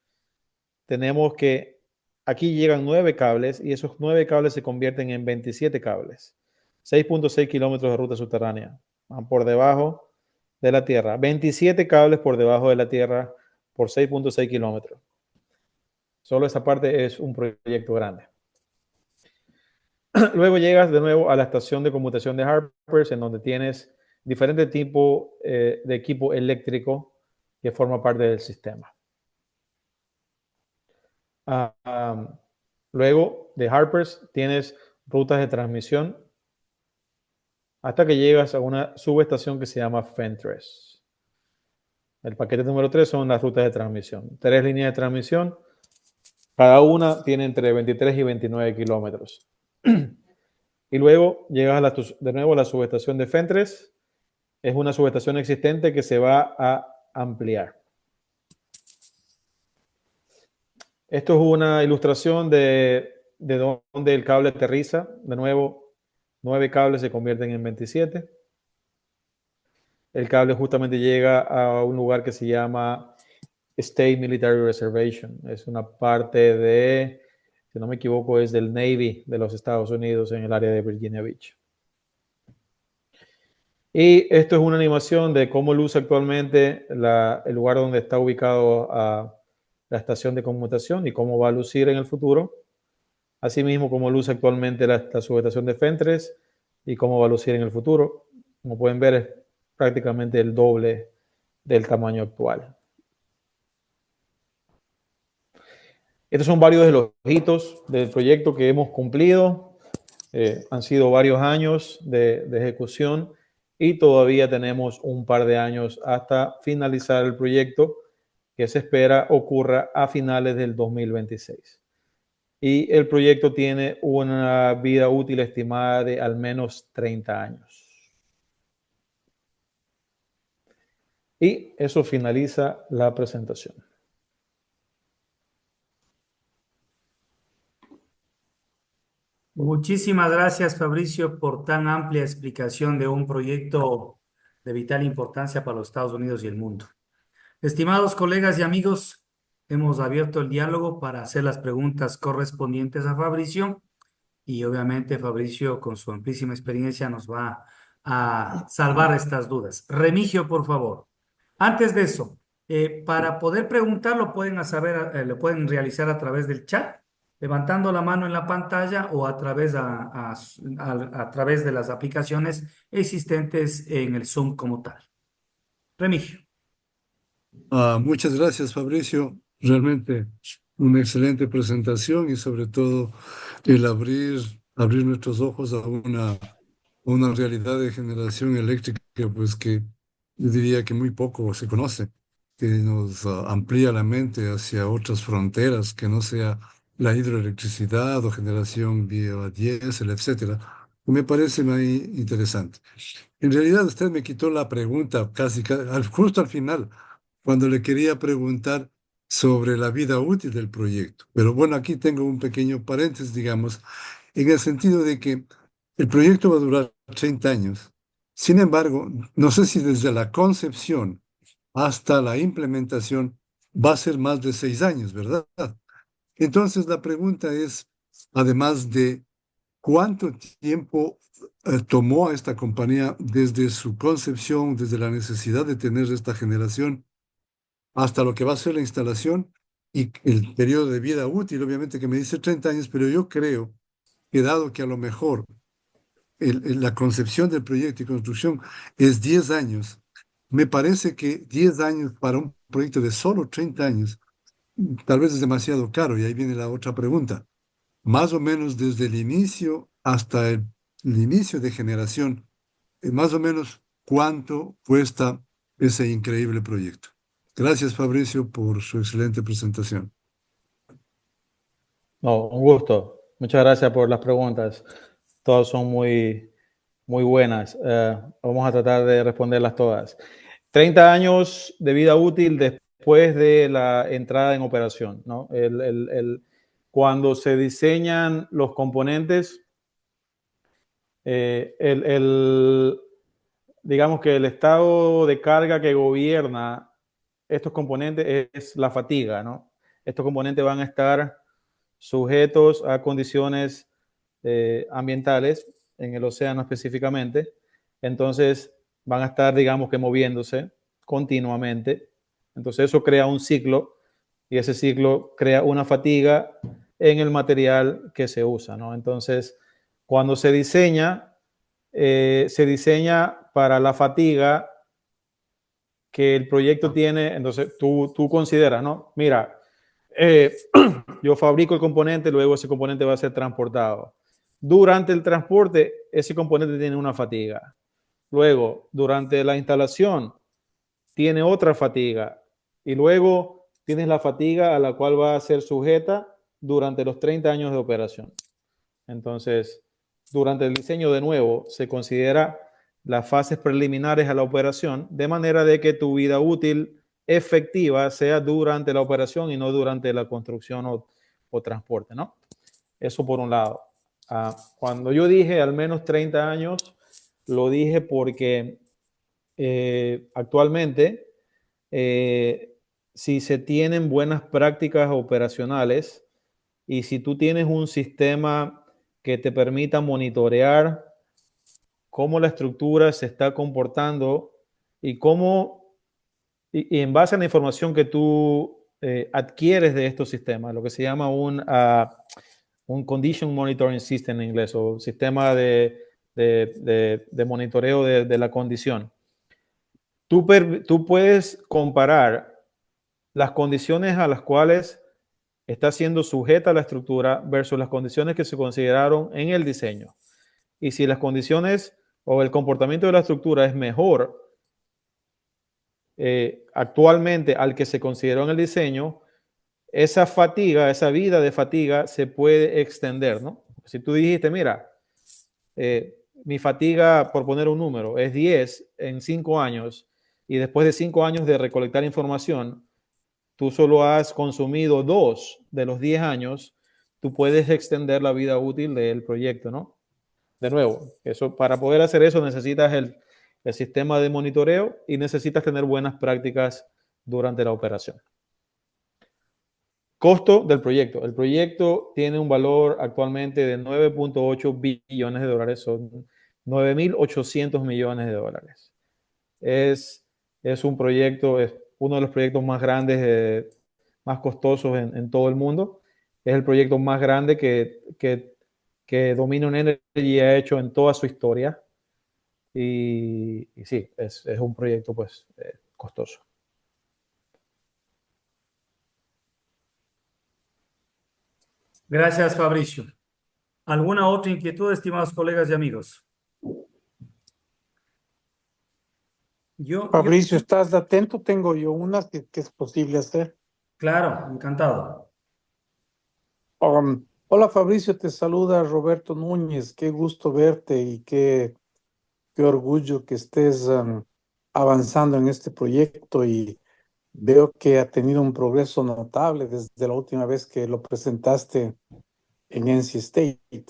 [SPEAKER 3] Tenemos que aquí llegan 9 cables y esos 9 cables se convierten en 27 cables. 6.6 kilómetros de ruta subterránea. Van por debajo de la tierra. 27 cables por debajo de la tierra por 6.6 kilómetros. Solo esa parte es un proyecto grande. Luego llegas de nuevo a la estación de conmutación de Harpers, en donde tienes diferentes tipos de equipo eléctrico que forma parte del sistema. Luego de Harpers tienes rutas de transmisión hasta que llegas a una subestación que se llama Fentress. El paquete número 3 son las rutas de transmisión. 3 líneas de transmisión, cada una tiene entre 23 y 29 kilómetros. Y luego llegas de nuevo a la subestación de Fentress. Es una subestación existente que se va a ampliar. Esto es una ilustración de dónde el cable aterriza. De nuevo, 9 cables se convierten en 27. El cable justamente llega a un lugar que se llama State Military Reservation. Es una parte de, si no me equivoco, es del Navy de los Estados Unidos en el área de Virginia Beach. Y esto es una animación de cómo luce actualmente el lugar donde está ubicado la estación de conmutación y cómo va a lucir en el futuro. Asimismo, cómo luce actualmente la subestación de Fentress y cómo va a lucir en el futuro. Como pueden ver, es prácticamente el doble del tamaño actual. Estos son varios de los hitos del proyecto que hemos cumplido. Han sido varios años de ejecución y todavía tenemos un par de años hasta finalizar el proyecto, que se espera ocurra a finales del 2026. Y el proyecto tiene una vida útil estimada de al menos 30 años. Y eso finaliza la presentación.
[SPEAKER 2] Muchísimas gracias, Fabricio, por tan amplia explicación de un proyecto de vital importancia para los Estados Unidos y el mundo. Estimados colegas y amigos, hemos abierto el diálogo para hacer las preguntas correspondientes a Fabricio y obviamente Fabricio, con su amplísima experiencia, nos va a salvar estas dudas. Remigio, por favor. Antes de eso, para poder preguntar lo pueden realizar a través del chat, levantando la mano en la pantalla o a través, a través de las aplicaciones existentes en el Zoom como tal. Remigio.
[SPEAKER 1] Muchas gracias, Fabricio. Realmente una excelente presentación y sobre todo el abrir nuestros ojos a una realidad de generación eléctrica, pues que yo diría que muy poco se conoce, que nos amplía la mente hacia otras fronteras, que no sea la hidroelectricidad o generación biodiesel, etcétera. Me parece muy interesante. En realidad, usted me quitó la pregunta justo al final, cuando le quería preguntar sobre la vida útil del proyecto. Pero bueno, aquí tengo un pequeño paréntesis, digamos, en el sentido de que el proyecto va a durar 30 años. Sin embargo, no sé si desde la concepción hasta la implementación va a ser más de 6 años, ¿verdad? Entonces, la pregunta es, además de cuánto tiempo tomó a esta compañía desde su concepción, desde la necesidad de tener esta generación, hasta lo que va a ser la instalación y el periodo de vida útil, obviamente que me dice 30 años, pero yo creo que dado que a lo mejor la concepción del proyecto y construcción es 10 años, me parece que 10 años para un proyecto de solo 30 años tal vez es demasiado caro. Y ahí viene la otra pregunta. Más o menos desde el inicio hasta el inicio de generación, más o menos cuánto cuesta ese increíble proyecto. Gracias, Fabricio, por su excelente presentación.
[SPEAKER 3] No, un gusto. Muchas gracias por las preguntas. Todas son muy buenas. Vamos a tratar de responderlas todas. 30 años de vida útil después de la entrada en operación, ¿no? Cuando se diseñan los componentes, eh, el, el, digamos que el estado de carga que gobierna estos componentes es la fatiga, ¿no? Estos componentes van a estar sujetos a condiciones ambientales, en el océano específicamente, entonces van a estar, digamos que moviéndose continuamente. Entonces eso crea un ciclo y ese ciclo crea una fatiga en el material que se usa, ¿no? Entonces, cuando se diseña para la fatiga que el proyecto tiene, entonces tú consideras, ¿no? Mira, eh, yo fabrico el componente, luego ese componente va a ser transportado. Durante el transporte, ese componente tiene una fatiga. Luego, durante la instalación, tiene otra fatiga. Y luego tienes la fatiga a la cual va a ser sujeta durante los 30 años de operación. Entonces, durante el diseño de nuevo, se considera las fases preliminares a la operación, de manera de que tu vida útil efectiva sea durante la operación y no durante la construcción o transporte, ¿no? Eso por un lado. Cuando yo dije al menos 30 años, lo dije porque actualmente, si se tienen buenas prácticas operacionales y si tú tienes un sistema que te permita monitorear cómo la estructura se está comportando y cómo, y en base a la información que tú adquieres de estos sistemas, lo que se llama un Condition Monitoring System en inglés, o sistema de monitoreo de la condición. Tú puedes comparar las condiciones a las cuales está siendo sujeta la estructura versus las condiciones que se consideraron en el diseño. Y si las condiciones o el comportamiento de la estructura es mejor actualmente al que se consideró en el diseño, esa fatiga, esa vida de fatiga se puede extender, ¿no? Si tú dijiste, mira, mi fatiga, por poner un número, es 10 en 5 años y después de 5 años de recolectar información, tú solo has consumido 2 de los 10 años, tú puedes extender la vida útil del proyecto, ¿no? De nuevo, para poder hacer eso necesitas el sistema de monitoreo y necesitas tener buenas prácticas durante la operación. Costo del proyecto. El proyecto tiene un valor actualmente de 9.8 billones de dólares. Son 9.800 millones de dólares. Es un proyecto, es uno de los proyectos más grandes, más costosos en todo el mundo. Es el proyecto más grande que Dominion Energy ha hecho en toda su historia. Y sí, es un proyecto pues costoso.
[SPEAKER 2] Gracias, Fabricio. ¿Alguna otra inquietud, estimados colegas y amigos? Yo,
[SPEAKER 4] Fabricio, ¿estás atento? Tengo yo una que es posible hacer.
[SPEAKER 2] claro, encantado.
[SPEAKER 4] Hola Fabricio, te saluda Roberto Núñez. Qué gusto verte y qué orgullo que estés avanzando en este proyecto y veo que ha tenido un progreso notable desde la última vez que lo presentaste en NC State.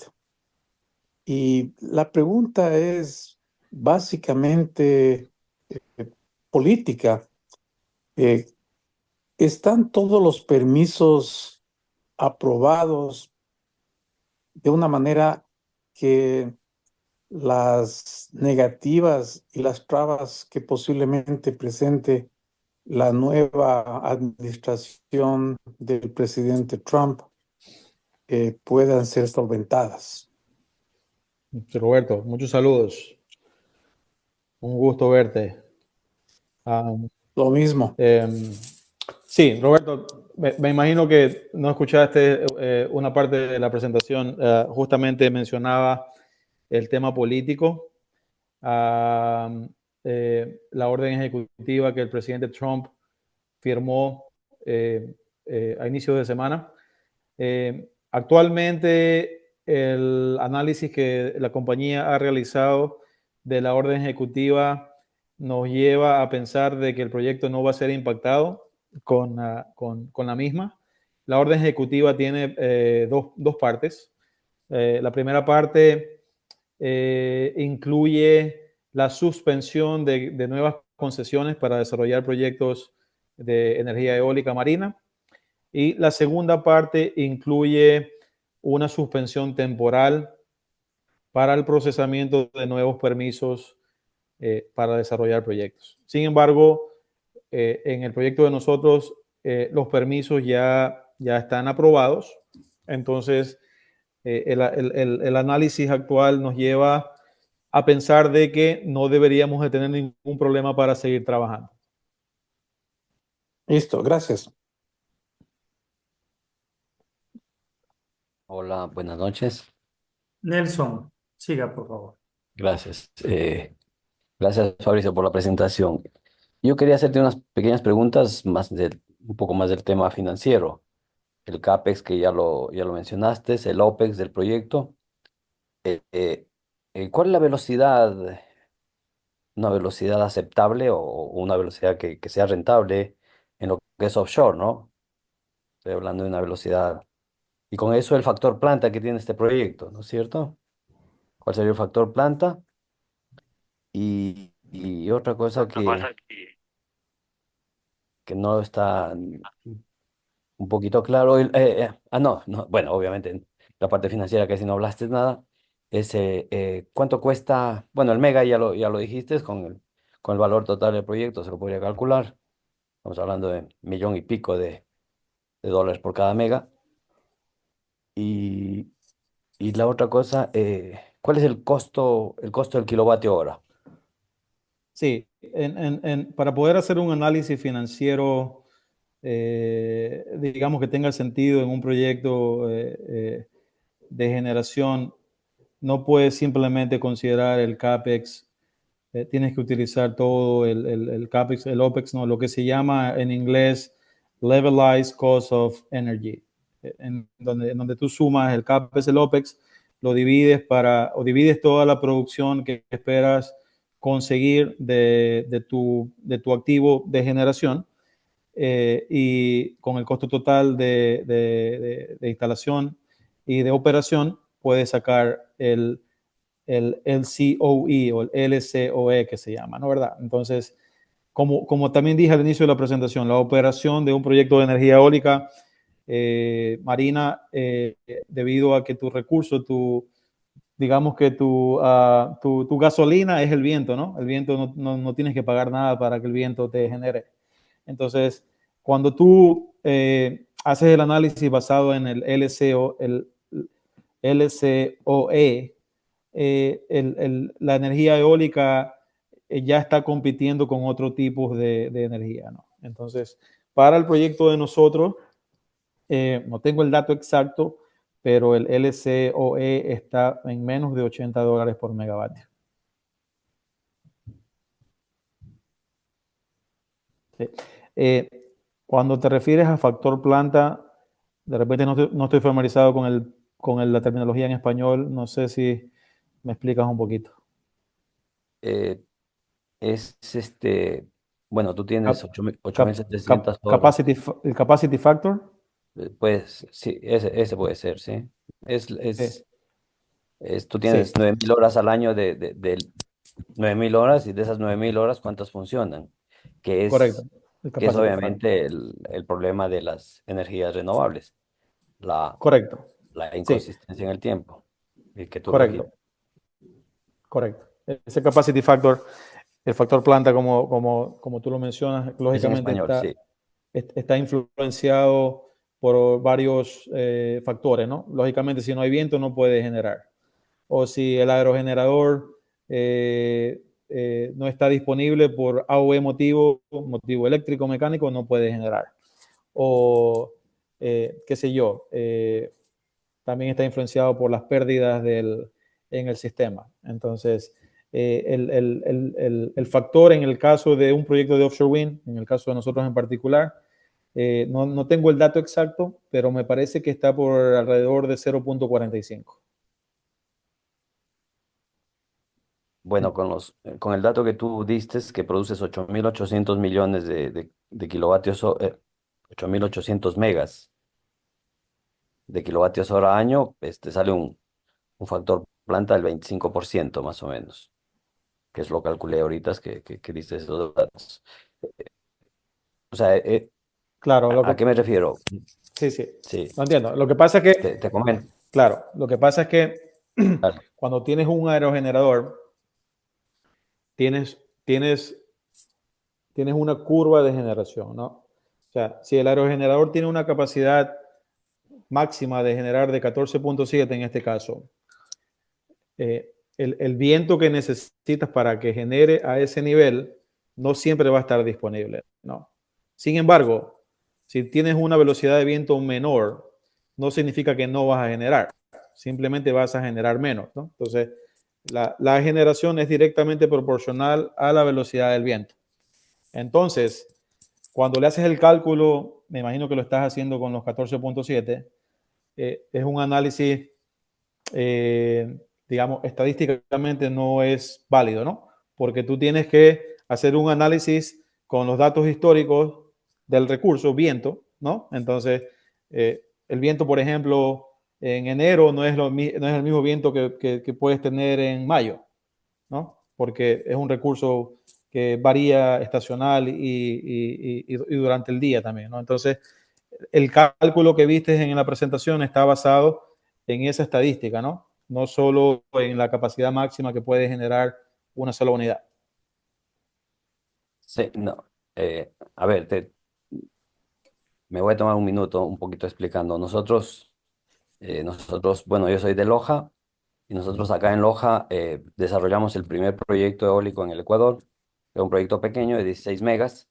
[SPEAKER 4] Y la pregunta es básicamente política. Eh, ¿Están todos los permisos aprobados de una manera que las negativas y las trabas que posiblemente presente la nueva administración del presidente Trump puedan ser solventadas?
[SPEAKER 3] Roberto, muchos saludos. Un gusto verte.
[SPEAKER 4] Lo mismo.
[SPEAKER 3] Sí, Roberto, me imagino que no escuchaste una parte de la presentación. Justamente mencionaba el tema político, la orden ejecutiva que el presidente Trump firmó a inicios de semana. Actualmente, el análisis que la compañía ha realizado de la orden ejecutiva nos lleva a pensar de que el proyecto no va a ser impactado con la misma. La orden ejecutiva tiene dos partes. La primera parte incluye la suspensión de nuevas concesiones para desarrollar proyectos de energía eólica marina. Y la segunda parte incluye una suspensión temporal para el procesamiento de nuevos permisos para desarrollar proyectos. Sin embargo, en el proyecto de nosotros, los permisos ya están aprobados. Entonces, el análisis actual nos lleva a pensar de que no deberíamos de tener ningún problema para seguir trabajando.
[SPEAKER 4] Listo, gracias.
[SPEAKER 5] Hola, buenas noches.
[SPEAKER 2] Nelson, siga, por favor.
[SPEAKER 5] Gracias. Gracias, Fabricio, por la presentación. Yo quería hacerte unas pequeñas preguntas un poco más del tema financiero. El CAPEX, que ya lo mencionaste, el OPEX del proyecto. ¿Cuál es la velocidad, una velocidad aceptable o una velocidad que sea rentable en lo que es offshore, ¿no? Estoy hablando de una velocidad. Y con eso el factor planta que tiene este proyecto, ¿no es cierto? ¿Cuál sería el factor planta? Y otra cosa que no está un poquito claro. No, bueno, obviamente en la parte financiera que si no hablaste nada, es cuánto cuesta, bueno, el mega ya lo dijiste, con el valor total del proyecto se lo podría calcular. Estamos hablando de 1,000,000 y pico de dólares por cada mega. Y, y la otra cosa, ¿cuál es el costo del kilovatio hora?
[SPEAKER 3] Sí, para poder hacer un análisis financiero, digamos que tenga sentido en un proyecto de generación, no puedes simplemente considerar el CAPEX, tienes que utilizar todo el CAPEX, el OPEX, ¿no? Lo que se llama en inglés Levelized Cost of Energy, en donde tú sumas el CAPEX, el OPEX, lo divides o divides toda la producción que esperas conseguir de tu activo de generación y con el costo total de instalación y de operación puedes sacar el LCOE o el LCOE que se llama, ¿no? ¿Verdad? Entonces, como también dije al inicio de la presentación, la operación de un proyecto de energía eólica marina, debido a que tu recurso, digamos que tu gasolina es el viento, ¿no? El viento no tienes que pagar nada para que el viento te genere. Entonces, cuando tú haces el análisis basado en el LCOE, la energía eólica ya está compitiendo con otro tipo de energía, ¿no? Entonces, para el proyecto de nosotros, no tengo el dato exacto, pero el LCOE está en menos de $80 por megavatio. Sí. Cuando te refieres a factor planta, de repente no estoy familiarizado con la terminología en español, no sé si me explicas un poquito.
[SPEAKER 5] Eh, es bueno, tú tienes
[SPEAKER 3] Cap-
[SPEAKER 5] 8.700 horas.
[SPEAKER 3] el capacity factor.
[SPEAKER 5] Pues sí, ese puede ser, sí. Es,
[SPEAKER 3] Sí,
[SPEAKER 5] es, tú
[SPEAKER 3] sí,
[SPEAKER 5] tienes 9.000 horas al año de 9.000 horas y de esas 9.000 horas, ¿cuántas funcionan? Que
[SPEAKER 3] correcto.
[SPEAKER 5] es,
[SPEAKER 3] El
[SPEAKER 5] que es
[SPEAKER 3] capacity factor.
[SPEAKER 5] obviamente el problema de las energías renovables, la,
[SPEAKER 3] Correcto.
[SPEAKER 5] la
[SPEAKER 3] Sí,
[SPEAKER 5] inconsistencia en el tiempo, y que tú lo dijiste
[SPEAKER 3] correcto. Correcto. Ese capacity factor, el factor planta, como tú lo mencionas,
[SPEAKER 5] es en
[SPEAKER 3] lógicamente
[SPEAKER 5] español, sí.
[SPEAKER 3] está influenciado por varios factores, ¿no? Lógicamente, si no hay viento, no puede generar. O si el aerogenerador no está disponible por A o E motivo eléctrico, mecánico, no puede generar. O, qué sé yo, también está influenciado por las pérdidas en el sistema. Entonces, el factor en el caso de un proyecto de offshore wind, en el caso de nosotros en particular, no tengo el dato exacto, pero me parece que está por alrededor de 0.45.
[SPEAKER 5] Bueno, con el dato que tú diste, que produces 8.800 millones de kilovatios, 8.800 megas de kilovatios hora año, sale un factor planta del 25% más o menos, que es lo calculé ahorita, es que diste esos datos. O sea,
[SPEAKER 3] Claro,
[SPEAKER 5] ¿a qué me refiero?
[SPEAKER 3] sí, sí,
[SPEAKER 5] Sí,
[SPEAKER 3] lo entiendo. Lo que pasa es que,
[SPEAKER 5] te comento.
[SPEAKER 3] claro, lo que pasa es que
[SPEAKER 5] Dale.
[SPEAKER 3] cuando tienes un aerogenerador, tienes, tienes, tienes una curva de generación, ¿no? O sea, si el aerogenerador tiene una capacidad máxima de generar de 14.7 en este caso, el viento que necesitas para que genere a ese nivel no siempre va a estar disponible, ¿no? Sin embargo, si tienes una velocidad de viento menor, no significa que no vas a generar, simplemente vas a generar menos, ¿no? Entonces, la generación es directamente proporcional a la velocidad del viento. Entonces, cuando le haces el cálculo, me imagino que lo estás haciendo con los 14.7, es un análisis, eh, digamos, estadísticamente no es válido, ¿no? Porque tú tienes que hacer un análisis con los datos históricos del recurso viento, ¿no? Entonces, el viento, por ejemplo, en enero no es el mismo viento que puedes tener en mayo, ¿no? Porque es un recurso que varía estacional y durante el día también, ¿no? Entonces, el cálculo que viste en la presentación está basado en esa estadística, ¿no? No solo en la capacidad máxima que puede generar una sola unidad.
[SPEAKER 5] Sí, no. A ver, me voy a tomar un minuto un poquito explicando. Bueno, yo soy de Loja y nosotros acá en Loja desarrollamos el primer proyecto eólico en el Ecuador. Es un proyecto pequeño de 16 megas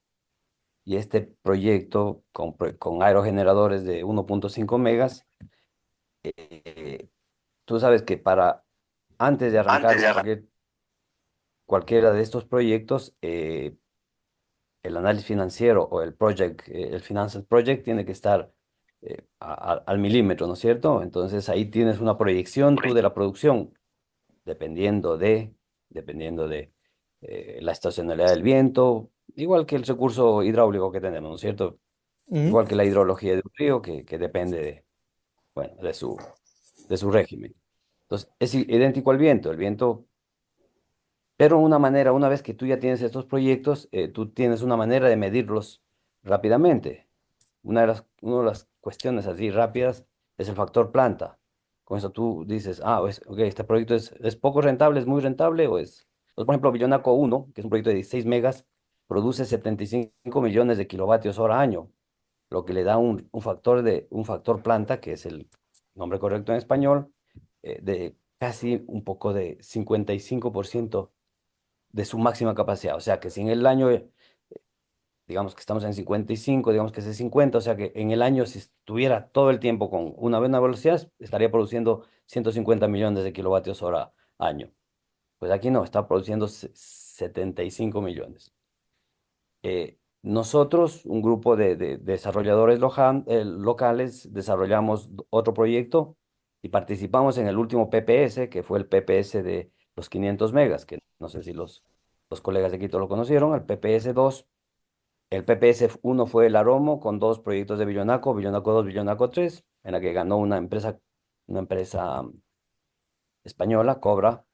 [SPEAKER 5] y este proyecto con aerogeneradores de 1.5 megas, tú sabes que antes de arrancar cualquiera de estos proyectos, el análisis financiero o el Financial Project tiene que estar al milímetro, ¿no es cierto? Entonces ahí tienes una proyección tú de la producción, dependiendo de la estacionalidad del viento, igual que el recurso hidráulico que tenemos, ¿no es cierto?
[SPEAKER 3] Uh -huh.
[SPEAKER 5] Igual que la hidrología de un río que depende bueno, de su régimen. Entonces, es idéntico al viento. El viento, pero una vez que tú ya tienes estos proyectos, tú tienes una manera de medirlos rápidamente. Una de las cuestiones así rápidas es el factor planta. con eso tú dices, ok, este proyecto es poco rentable, es muy rentable, o es... Pues, por ejemplo, Villonaco 1, que es un proyecto de 16 megas, produce 75 millones de kilovatios hora año, lo que le da un factor planta, que es el nombre correcto en español, de casi un poco de 55% de su máxima capacidad. O sea que si en el año, digamos que estamos en 55, digamos que es de 50, o sea que en el año, si estuviera todo el tiempo con una buena velocidad, estaría produciendo 150 millones de kilovatios hora año. Pues aquí no, está produciendo 75 millones. Nosotros, un grupo de desarrolladores locales, desarrollamos otro proyecto y participamos en el último PPS, que fue el PPS de los 500 megas, que no sé si los colegas de Quito lo conocieron, el PPS 2. El PPS 1 fue el Aromo con dos proyectos de Villonaco, Villonaco 2, Villonaco 3, en la que ganó una empresa española, Cobra,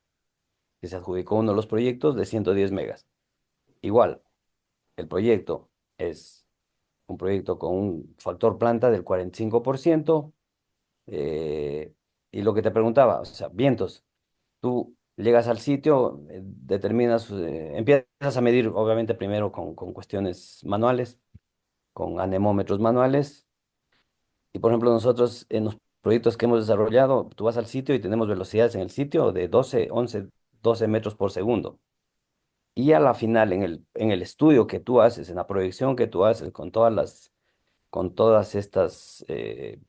[SPEAKER 5] que se adjudicó uno de los proyectos de 110 megas. Igual, el proyecto es un proyecto con un factor planta del 45%. eh, y lo que te preguntaba, o sea, vientos, tú llegas al sitio, empiezas a medir, obviamente, primero con cuestiones manuales, con anemómetros manuales. Y por ejemplo, nosotros en los proyectos que hemos desarrollado, tú vas al sitio y tenemos velocidades en el sitio de 12, 11, 12 metros por segundo. Y a la final, en el estudio que tú haces, en la proyección que tú haces con todas estas eh,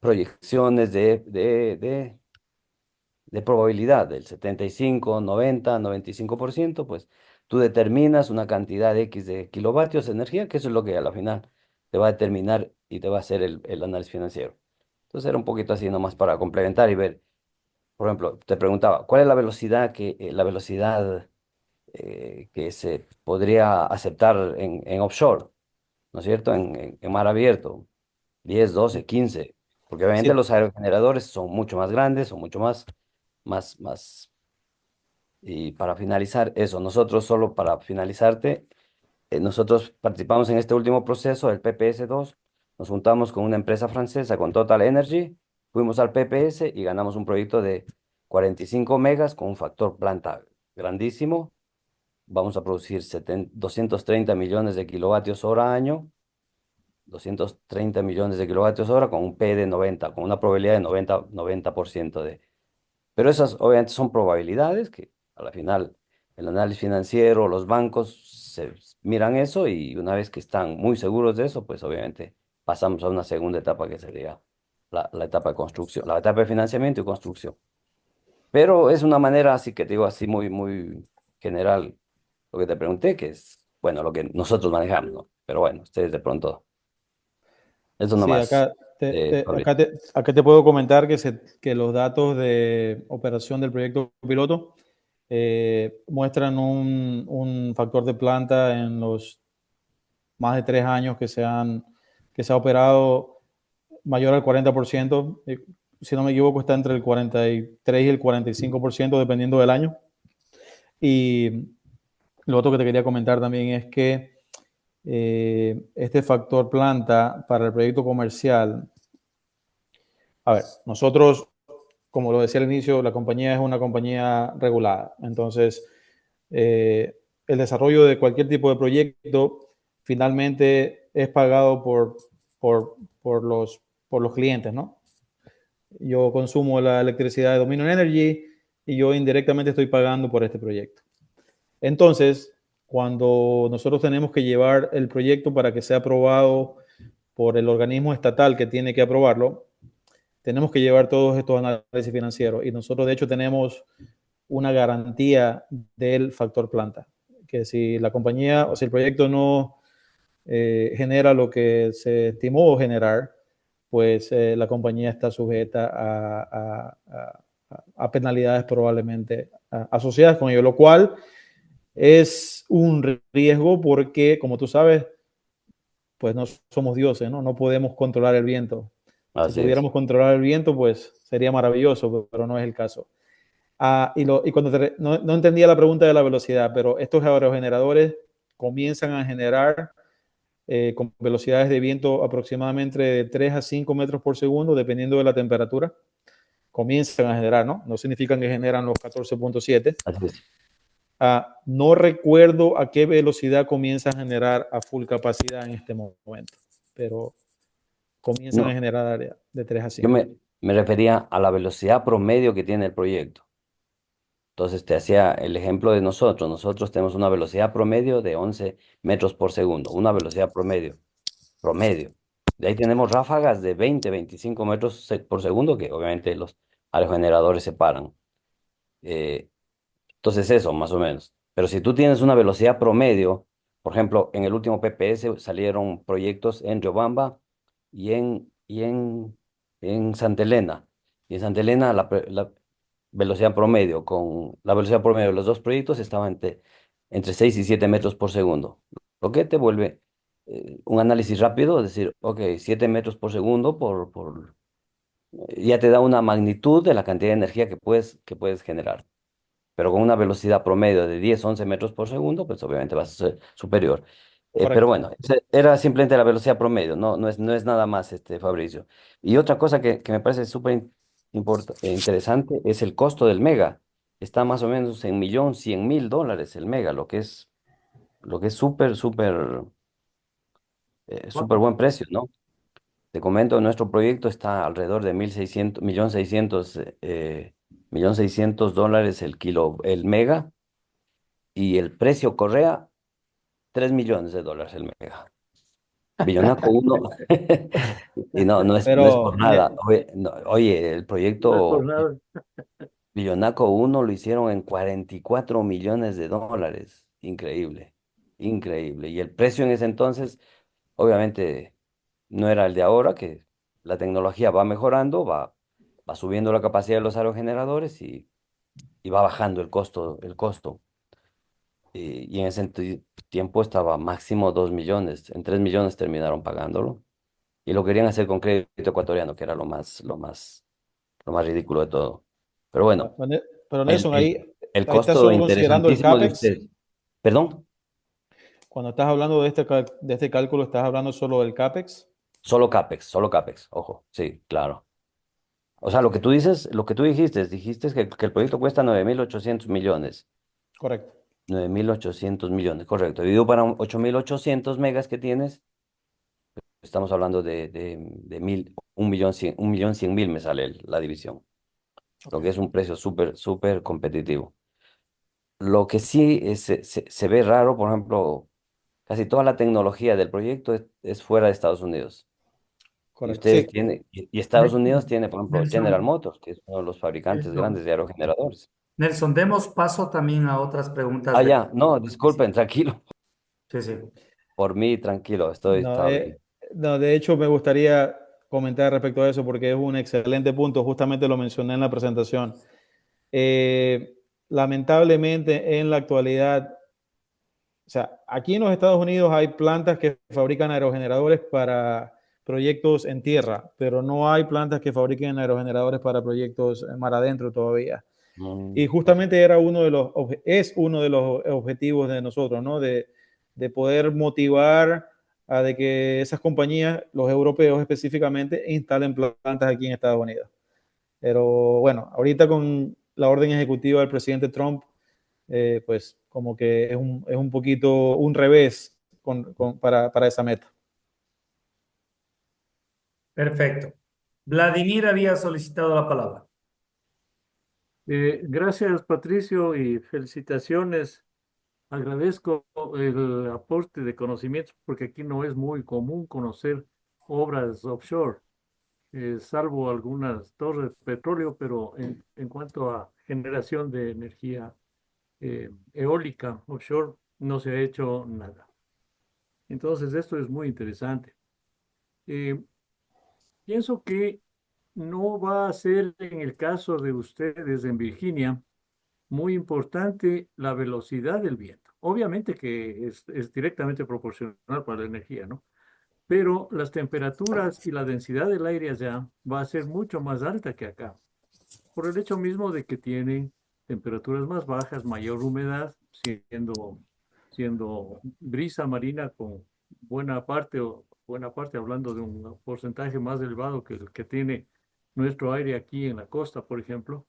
[SPEAKER 5] proyecciones de probabilidad del 75, 90, 95%, pues tú determinas una cantidad X de kilovatios de energía, que eso es lo que a la final te va a determinar y te va a hacer el análisis financiero. Entonces era un poquito así nomás para complementar y ver. Por ejemplo, te preguntaba, ¿cuál es la velocidad que se podría aceptar en offshore? ¿No es cierto? En mar abierto, 10, 12, 15, porque obviamente
[SPEAKER 3] Sí,
[SPEAKER 5] los aerogeneradores son mucho más grandes, son mucho más. Y para finalizar eso, nosotros solo para finalizarte, nosotros participamos en este último proceso, el PPS 2, nos juntamos con una empresa francesa, con Total Energy, fuimos al PPS y ganamos un proyecto de 45 megas con un factor planta grandísimo. Vamos a producir 230 millones de kilovatios hora año, 230 millones de kilovatios hora con un P de 90, con una probabilidad de 90% de... Pero esas obviamente son probabilidades que a la final el análisis financiero, los bancos miran eso y una vez que están muy seguros de eso, pues obviamente pasamos a una segunda etapa que sería la etapa de construcción, la etapa de financiamiento y construcción. Pero es una manera así que te digo así muy, muy general lo que te pregunté, que es, bueno, lo que nosotros manejamos, ¿no? Pero bueno, ustedes de pronto, eso
[SPEAKER 3] sí,
[SPEAKER 5] nomás,
[SPEAKER 3] acá te,
[SPEAKER 5] Fabricio.
[SPEAKER 3] acá te puedo comentar que los datos de operación del proyecto piloto muestran un factor de planta en los más de 3 años que se ha operado mayor al 40%. Si no me equivoco, está entre el 43 y el 45%, dependiendo del año. Y lo otro que te quería comentar también es que este factor planta para el proyecto comercial, a ver, nosotros, como lo decía al inicio, la compañía es una compañía regulada. Entonces, el desarrollo de cualquier tipo de proyecto finalmente es pagado por, por los clientes, ¿no? Yo consumo la electricidad de Dominion Energy y yo indirectamente estoy pagando por este proyecto. Entonces, cuando nosotros tenemos que llevar el proyecto para que sea aprobado por el organismo estatal que tiene que aprobarlo, tenemos que llevar todos estos análisis financieros y nosotros de hecho tenemos una garantía del factor planta, que si la compañía o si el proyecto no genera lo que se estimó generar, pues la compañía está sujeta a penalidades probablemente asociadas con ello, lo cual es un riesgo porque, como tú sabes, pues no somos dioses, ¿no? No podemos controlar el viento. Si
[SPEAKER 5] Así es.
[SPEAKER 3] pudiéramos controlar el viento, pues sería maravilloso, pero no es el caso. Y cuando no entendía la pregunta de la velocidad, pero estos aerogeneradores comienzan a generar con velocidades de viento aproximadamente de 3 a 5 metros por segundo, dependiendo de la temperatura, comienzan a generar, ¿no? No significan que generan los 14.7.
[SPEAKER 5] Así es.
[SPEAKER 3] No recuerdo a qué velocidad comienzan a generar a full capacidad en este momento, pero comienzan a
[SPEAKER 5] No,
[SPEAKER 3] generar de 3 a
[SPEAKER 5] yo
[SPEAKER 3] 5.
[SPEAKER 5] me refería a la velocidad promedio que tiene el proyecto. Entonces te hacía el ejemplo de nosotros. Nosotros tenemos una velocidad promedio de 11 metros por segundo, una velocidad promedio, promedio. De ahí tenemos ráfagas de 20, 25 metros por segundo, que obviamente los aerogeneradores se paran. Eh, entonces eso, más o menos. Pero si tú tienes una velocidad promedio, por ejemplo, en el último PPS salieron proyectos en Riobamba y en Santa Elena. Y en Santa Elena la velocidad promedio, con la velocidad promedio de los dos proyectos estaba entre 6 y 7 metros por segundo. Lo que te vuelve un análisis rápido, es decir, ok, 7 metros por segundo ya te da una magnitud de la cantidad de energía que puedes generar. Pero con una velocidad promedio de 10, 11 metros por segundo, pues obviamente va a ser superior. Pero
[SPEAKER 3] Correcto.
[SPEAKER 5] bueno, era simplemente la velocidad promedio, no es nada más, Fabricio. Y otra cosa que me parece súper interesante es el costo del mega. Está más o menos en 1.100.000 dólares el mega, lo que es súper, súper, súper
[SPEAKER 2] Wow.
[SPEAKER 5] buen precio, ¿no? Te comento, nuestro proyecto está alrededor de 1.600, 1.600.000, eh, 1.600.000 el kilo, el mega, y el precio Correa, 3 millones de dólares el mega. Billonaco uno y no es
[SPEAKER 3] Pero
[SPEAKER 5] por nada. Oye, oye, el
[SPEAKER 1] No es por
[SPEAKER 5] proyecto
[SPEAKER 1] nada.
[SPEAKER 5] Billonaco uno lo hicieron en 44 millones de dólares. Increíble, increíble. Y el precio en ese entonces, obviamente, no era el de ahora, que la tecnología va mejorando, va subiendo la capacidad de los aerogeneradores y va bajando el costo. Y en ese tiempo estaba máximo 2 millones. En 3 millones terminaron pagándolo. Y lo querían hacer con crédito ecuatoriano, que era lo más ridículo de todo. Pero bueno,
[SPEAKER 3] pero
[SPEAKER 5] el,
[SPEAKER 3] Nelson,
[SPEAKER 5] el, el
[SPEAKER 3] ahí estás
[SPEAKER 5] costo
[SPEAKER 3] solo considerando el
[SPEAKER 5] interesantísimo de
[SPEAKER 3] CAPEX.
[SPEAKER 5] usted. ¿Perdón?
[SPEAKER 3] Cuando estás hablando de este cálculo, ¿estás hablando solo del CAPEX?
[SPEAKER 5] Solo CAPEX, ojo, sí, claro. O sea, lo que tú dices, lo que tú dijiste que el proyecto cuesta 9.800 millones.
[SPEAKER 3] Correcto.
[SPEAKER 5] 9.800 millones, correcto. Dividido para 8.800 megas que tienes, estamos hablando de 1.100.000 me sale la división, lo
[SPEAKER 3] Ok.
[SPEAKER 5] que es un precio súper, súper competitivo. Lo que sí se ve raro, por ejemplo, casi toda la tecnología del proyecto es fuera de Estados Unidos. Y
[SPEAKER 3] Correcto.
[SPEAKER 5] ustedes
[SPEAKER 3] Sí.
[SPEAKER 5] tienen, y Estados Unidos
[SPEAKER 2] Nelson,
[SPEAKER 5] tiene, por ejemplo, General
[SPEAKER 2] Nelson,
[SPEAKER 5] Motors, que es uno de los fabricantes grandes
[SPEAKER 2] Nelson,
[SPEAKER 5] de aerogeneradores.
[SPEAKER 2] Nelson, demos paso también a otras preguntas
[SPEAKER 5] Ah,
[SPEAKER 2] de...
[SPEAKER 5] ya, no, disculpen, tranquilo.
[SPEAKER 2] Sí, sí.
[SPEAKER 5] Por mí, tranquilo,
[SPEAKER 3] No,
[SPEAKER 5] estaba bien.
[SPEAKER 3] no, de hecho, me gustaría comentar respecto a eso porque es un excelente punto. Justamente lo mencioné en la presentación. Eh, Lamentablemente, en la actualidad, o sea, aquí en los Estados Unidos hay plantas que fabrican aerogeneradores para proyectos en tierra, pero no hay plantas que fabriquen aerogeneradores para proyectos en mar adentro todavía. Y
[SPEAKER 5] Ok.
[SPEAKER 3] justamente es uno de los objetivos de nosotros, ¿no? De poder motivar a de que esas compañías, los europeos específicamente, instalen plantas aquí en Estados Unidos. Pero bueno, ahorita con la orden ejecutiva del presidente Trump, pues como que es un poquito un revés para esa meta.
[SPEAKER 2] Perfecto. Vladimir había solicitado la palabra.
[SPEAKER 1] Gracias, Patricio, y felicitaciones. Agradezco el aporte de conocimientos porque aquí no es muy común conocer obras offshore, salvo algunas torres de petróleo, pero en cuanto a generación de energía eólica offshore no se ha hecho nada. Entonces, esto es muy interesante. Eh, Pienso que no va a ser en el caso de ustedes en Virginia muy importante la velocidad del viento. Obviamente que es directamente proporcional para la energía, ¿no? Pero las temperaturas y la densidad del aire allá va a ser mucho más alta que acá, por el hecho mismo de que tienen temperaturas más bajas, mayor humedad, siendo brisa marina con
[SPEAKER 6] buena parte hablando de un porcentaje más elevado que el que tiene nuestro aire aquí en la costa, por ejemplo,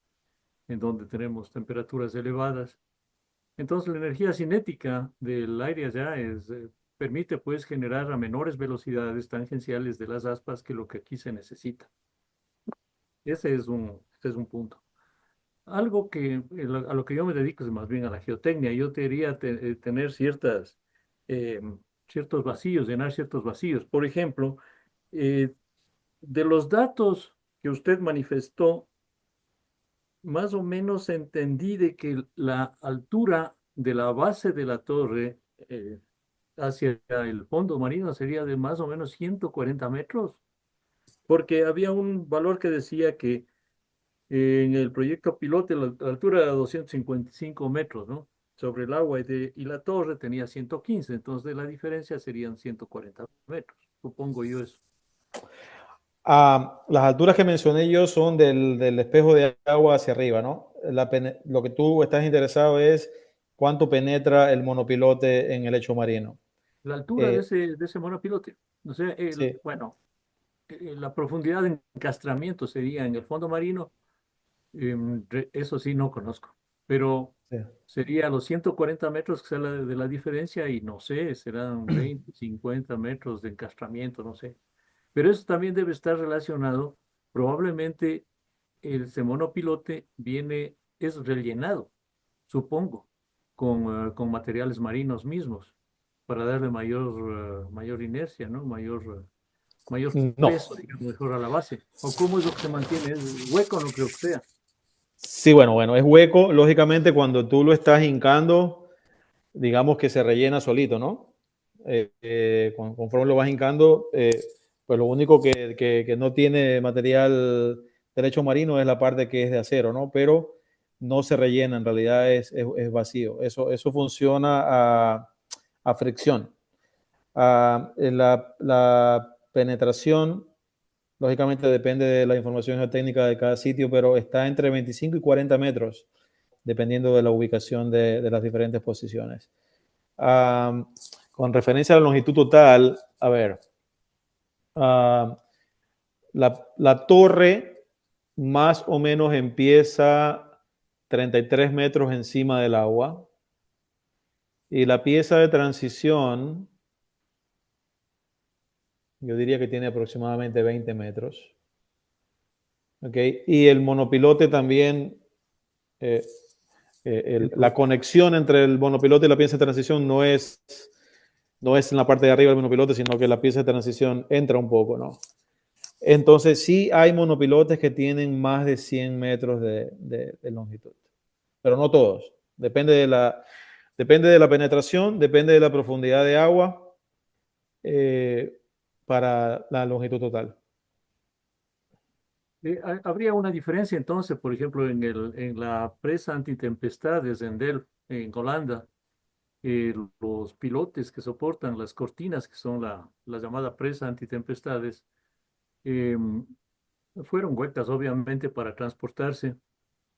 [SPEAKER 6] en donde tenemos temperaturas elevadas. Entonces, la energía cinética del aire allá permite pues generar a menores velocidades tangenciales de las aspas que lo que aquí se necesita. Ese es un punto. Algo a lo que yo me dedico es más bien a la geotecnia. Yo quería tener eh, ciertos vacíos, llenar ciertos vacíos. Por ejemplo, eh, de los datos que usted manifestó, más o menos entendí de que la altura de la base de la torre hacia el fondo marino sería de más o menos 140 metros, porque había un valor que decía que en el proyecto piloto la altura era 255 metros, ¿no? Sobre el agua y la torre tenía 115, entonces la diferencia serían 140 metros, supongo yo eso.
[SPEAKER 3] Las alturas que mencioné yo son del espejo de agua hacia arriba, ¿no? Lo que tú estás interesado es cuánto penetra el monopilote en el lecho marino.
[SPEAKER 6] La altura de
[SPEAKER 3] Eh,
[SPEAKER 6] ese monopilote, o sea,
[SPEAKER 3] sí,
[SPEAKER 6] bueno, la profundidad de encastramiento sería en el fondo marino, eso sí no conozco, pero
[SPEAKER 3] sí.
[SPEAKER 6] sería los 140 metros que sea de la diferencia y no sé, serán 20, 50 metros de encastramiento, no sé. Pero eso también debe estar relacionado, probablemente ese monopilote es rellenado, supongo, con materiales marinos mismos para darle mayor inercia, ¿no? Mayor
[SPEAKER 3] No.
[SPEAKER 6] peso, digamos, mejor a la base. ¿O cómo es lo que se mantiene? ¿Es hueco? No creo que sea.
[SPEAKER 3] Sí, bueno, es hueco. Lógicamente, cuando tú lo estás hincando, digamos que se rellena solito, ¿no? Conforme lo vas hincando, pues lo único que no tiene material derecho marino es la parte que es de acero, ¿no? Pero no se rellena, en realidad es vacío. Eso funciona a fricción. La penetración, lógicamente, depende de la información geotécnica de cada sitio, pero está entre 25 y 40 metros, dependiendo de la ubicación de las diferentes posiciones. Um, con referencia a la longitud total, a ver, uh, la torre más o menos empieza 33 metros encima del agua y la pieza de transición, yo diría que tiene aproximadamente 20 metros. ¿Okay? Y el monopilote también, la conexión entre el monopilote y la pieza de transición no es en la parte de arriba del monopilote, sino que la pieza de transición entra un poco, ¿no? Entonces sí hay monopilotes que tienen más de 100 metros de longitud, pero no todos. Depende de la penetración, depende de la profundidad de agua para la longitud total.
[SPEAKER 6] Habría una diferencia entonces, por ejemplo, en la presa antitempestades en Delft, en Holanda, los pilotes que soportan las cortinas, que son la llamada presa antitempestades, em, fueron huecas obviamente para transportarse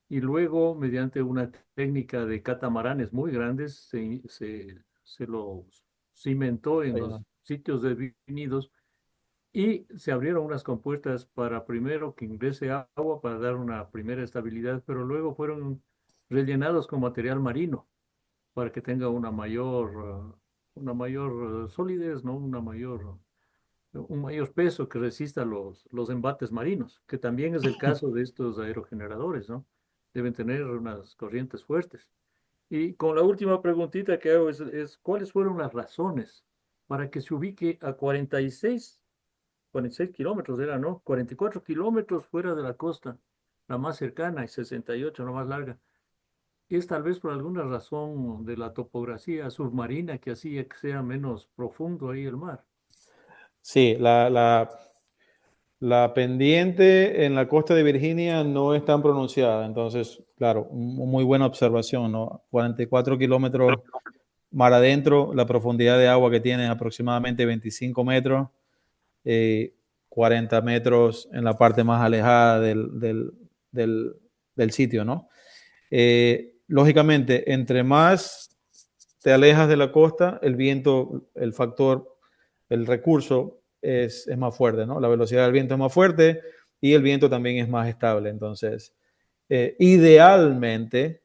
[SPEAKER 6] y luego mediante una técnica de catamaranes muy grandes se los cimentó en los sitios definidos y se abrieron unas compuertas para primero que ingrese agua para dar una primera estabilidad, pero luego fueron rellenados con material marino para que tenga una mayor solidez, ¿no? Un mayor peso que resista los embates marinos, que también es el caso de estos aerogeneradores, ¿no? Deben tener unas corrientes fuertes. Y con la última preguntita que hago ¿cuáles fueron las razones para que se ubique a 46 kilómetros, era, ¿no? 44 kilómetros fuera de la costa, la más cercana, y 68, la más larga? Es tal vez por alguna razón de la topografía submarina que hacía que sea menos profundo ahí el mar.
[SPEAKER 3] Sí, la pendiente en la costa de Virginia no es tan pronunciada, entonces, claro, muy buena observación, ¿no? 44 kilómetros mar adentro, la profundidad de agua que tiene es aproximadamente 25 metros, 40 metros en la parte más alejada del sitio, ¿no? Lógicamente, entre más te alejas de la costa, el viento, el factor el recurso es más fuerte, ¿no? La velocidad del viento es más fuerte y el viento también es más estable. Entonces, idealmente,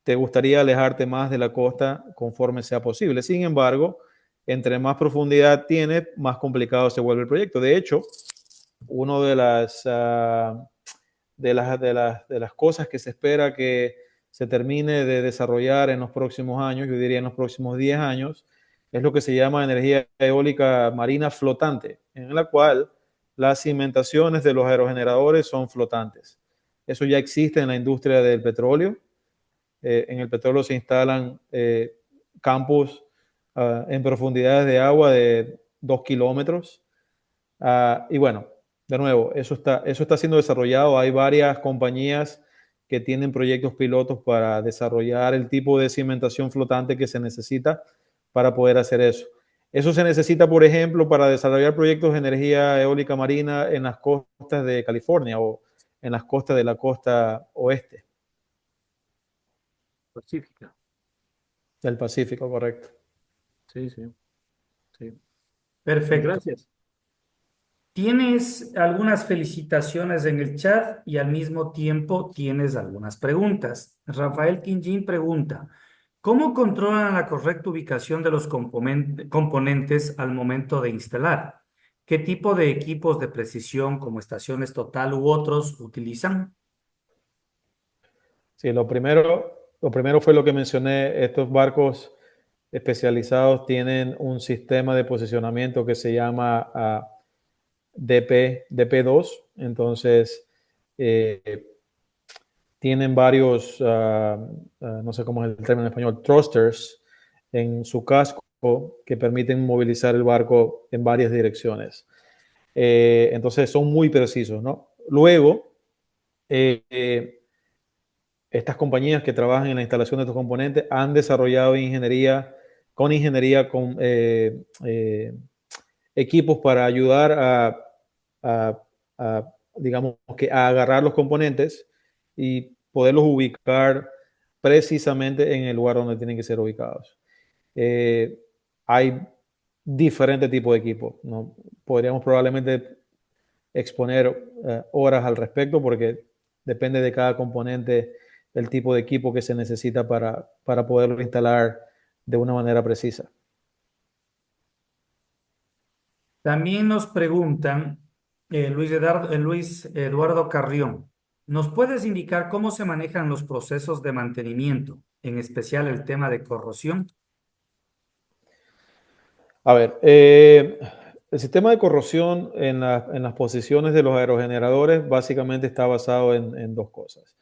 [SPEAKER 3] te gustaría alejarte más de la costa conforme sea posible. Sin embargo, entre más profundidad tiene, más complicado se vuelve el proyecto. De hecho, una de las cosas que se espera que se termine de desarrollar en los próximos años, yo diría en los próximos 10 años, es lo que se llama energía eólica marina flotante, en la cual las cimentaciones de los aerogeneradores son flotantes. Eso ya existe en la industria del petróleo. En el petróleo se instalan campos en profundidades de agua de 2 kilómetros. Y bueno, de nuevo, eso está siendo desarrollado. Hay varias compañías que tienen proyectos pilotos para desarrollar el tipo de cimentación flotante que se necesita para poder hacer eso. Eso se necesita, por ejemplo, para desarrollar proyectos de energía eólica marina en las costas de California o en las costas de la costa oeste
[SPEAKER 6] Pacífica.
[SPEAKER 3] del Pacífico, correcto.
[SPEAKER 6] Sí, sí, sí.
[SPEAKER 2] Perfecto.
[SPEAKER 6] Gracias.
[SPEAKER 2] Tienes algunas felicitaciones en el chat y al mismo tiempo tienes algunas preguntas. Rafael Quinjín pregunta, ¿cómo controlan la correcta ubicación de los componentes al momento de instalar? ¿Qué tipo de equipos de precisión como estaciones total u otros utilizan?
[SPEAKER 3] Sí, lo primero fue lo que mencioné. Estos barcos especializados tienen un sistema de posicionamiento que se llama DP2. Entonces, eh, tienen varios, no sé cómo es el término en español, thrusters en su casco que permiten movilizar el barco en varias direcciones. Entonces, son muy precisos, ¿no? Luego, estas compañías que trabajan en la instalación de estos componentes han desarrollado ingeniería con equipos para ayudar digamos que a agarrar los componentes y poderlos ubicar precisamente en el lugar donde tienen que ser ubicados. Hay diferentes tipos de equipos, ¿no? Podríamos probablemente exponer horas al respecto porque depende de cada componente el tipo de equipo que se necesita para poderlo instalar de una manera precisa.
[SPEAKER 2] También nos preguntan, Luis Eduardo Carrión, ¿nos puedes indicar cómo se manejan los procesos de mantenimiento, en especial el tema de corrosión?
[SPEAKER 3] A ver, el sistema de corrosión en las posiciones de los aerogeneradores básicamente está basado en dos cosas.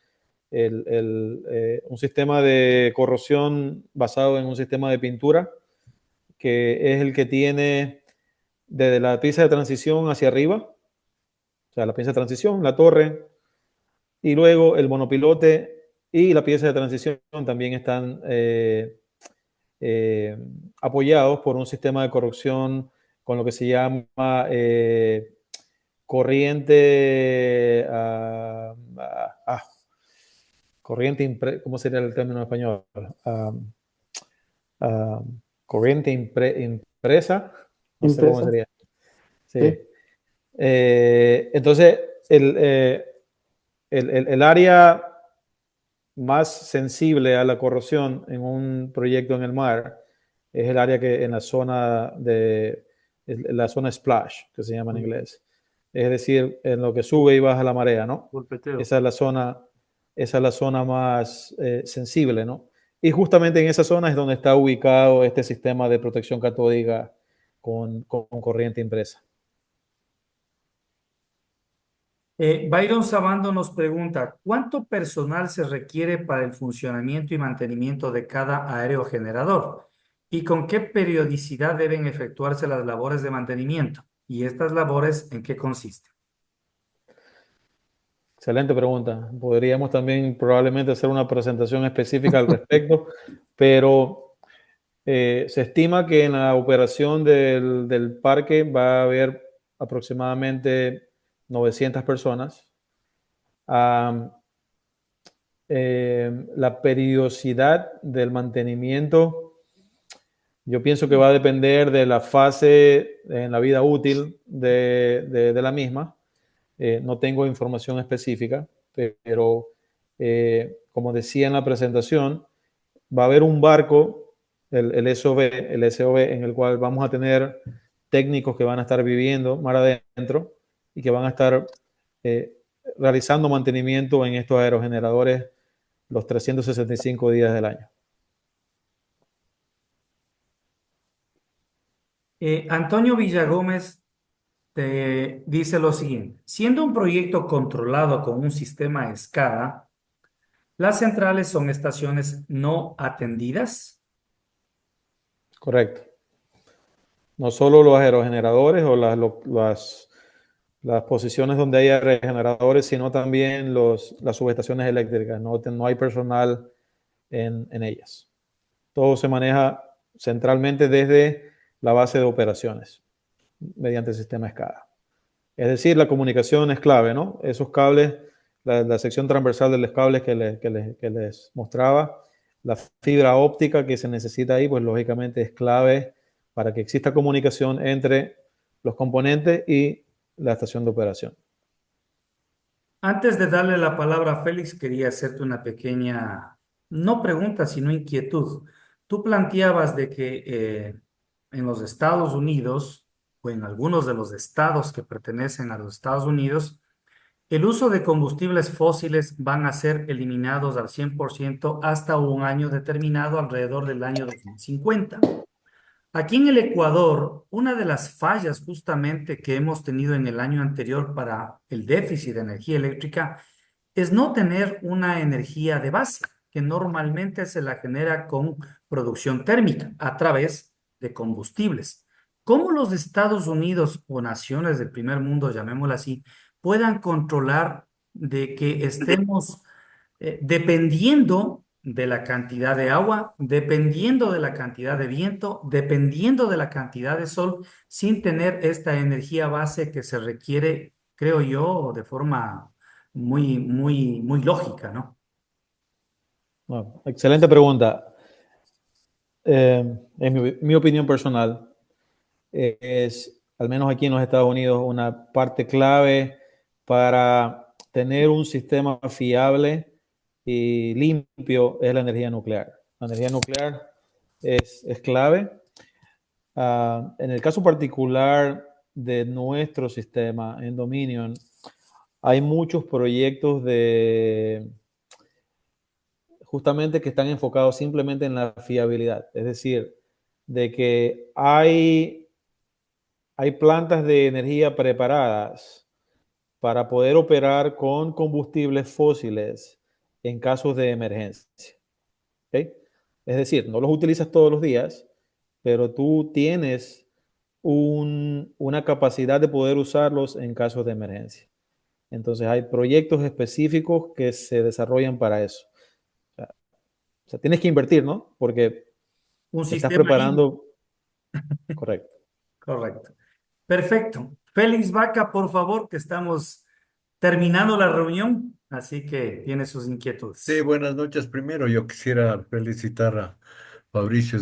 [SPEAKER 3] Un sistema de corrosión basado en un sistema de pintura, que es el que tiene desde la pieza de transición hacia arriba, o sea, la pieza de transición, la torre, y luego el monopilote y la pieza de transición también están apoyados por un sistema de corrosión con lo que se llama corriente, ¿cómo sería el término en español? Ah, corriente impresa, no sé cómo
[SPEAKER 4] Impresa.
[SPEAKER 3] sería. Sí.
[SPEAKER 4] Sí.
[SPEAKER 3] Entonces, el área más sensible a la corrosión en un proyecto en el mar es el área que en la zona splash, que se llama en inglés. Es decir, en lo que sube y baja la marea, ¿no?
[SPEAKER 6] Golpeteo.
[SPEAKER 3] Esa es la zona más sensible, ¿no? Y justamente en esa zona es donde está ubicado este sistema de protección catódica con corriente impresa.
[SPEAKER 2] Byron Sabando nos pregunta, ¿cuánto personal se requiere para el funcionamiento y mantenimiento de cada aerogenerador? ¿Y con qué periodicidad deben efectuarse las labores de mantenimiento? ¿Y estas labores en qué consisten?
[SPEAKER 3] Excelente pregunta. Podríamos también probablemente hacer una presentación específica al respecto, pero se estima que en la operación del parque va a haber aproximadamente 900 personas. La periodicidad del mantenimiento Yo pienso que va a depender de la fase en la vida útil de la misma. No tengo información específica, pero como decía en la presentación, va a haber un barco, el SOV, en el cual vamos a tener técnicos que van a estar viviendo mar adentro y que van a estar eh, realizando mantenimiento en estos aerogeneradores los 365 días del año.
[SPEAKER 2] Antonio Villagómez te dice lo siguiente: siendo un proyecto controlado con un sistema SCADA, las centrales son estaciones no atendidas.
[SPEAKER 3] Correcto. No solo los aerogeneradores o las posiciones donde hay aerogeneradores, sino también las subestaciones eléctricas. No hay personal en ellas. Todo se maneja centralmente desde la base de operaciones mediante el sistema SCADA. Es decir, la comunicación es clave, ¿no? Esos cables, la sección transversal de los cables que les mostraba, la fibra óptica que se necesita ahí, pues lógicamente es clave para que exista comunicación entre los componentes y la estación de operación.
[SPEAKER 2] Antes de darle la palabra a Félix, quería hacerte una pequeña, no pregunta, sino inquietud. Tú planteabas de que en los Estados Unidos, o en algunos de los estados que pertenecen a los Estados Unidos, el uso de combustibles fósiles van a ser eliminados al 100% hasta un año determinado, alrededor del año 2050. Aquí en el Ecuador, una de las fallas justamente que hemos tenido en el año anterior para el déficit de energía eléctrica es no tener una energía de base, que normalmente se la genera con producción térmica a través de combustibles. ¿Cómo los Estados Unidos o naciones del primer mundo, llamémoslo así, puedan controlar de que estemos dependiendo de la cantidad de agua, dependiendo de la cantidad de viento, dependiendo de la cantidad de sol, sin tener esta energía base que se requiere, creo yo, de forma muy lógica, ¿no?
[SPEAKER 3] Bueno, excelente pregunta. En mi opinión personal, es, al menos aquí en los Estados Unidos, una parte clave para tener un sistema fiable y limpio es la energía nuclear. La energía nuclear es clave. En el caso particular de nuestro sistema en Dominion, hay muchos proyectos justamente que están enfocados simplemente en la fiabilidad. Es decir, de que hay plantas de energía preparadas para poder operar con combustibles fósiles en casos de emergencia. ¿Okay? Es decir, no los utilizas todos los días, pero tú tienes una capacidad de poder usarlos en casos de emergencia. Entonces hay proyectos específicos que se desarrollan para eso. O sea, tienes que invertir, ¿no? Porque
[SPEAKER 2] Un
[SPEAKER 3] te estás
[SPEAKER 2] sistema limpio.
[SPEAKER 3] preparando. Correcto.
[SPEAKER 2] Correcto. Perfecto. Félix Vaca, por favor, que estamos terminando la reunión, así que tiene sus
[SPEAKER 1] Sí,
[SPEAKER 2] inquietudes.
[SPEAKER 1] buenas noches. Primero, yo quisiera felicitar a Fabricio.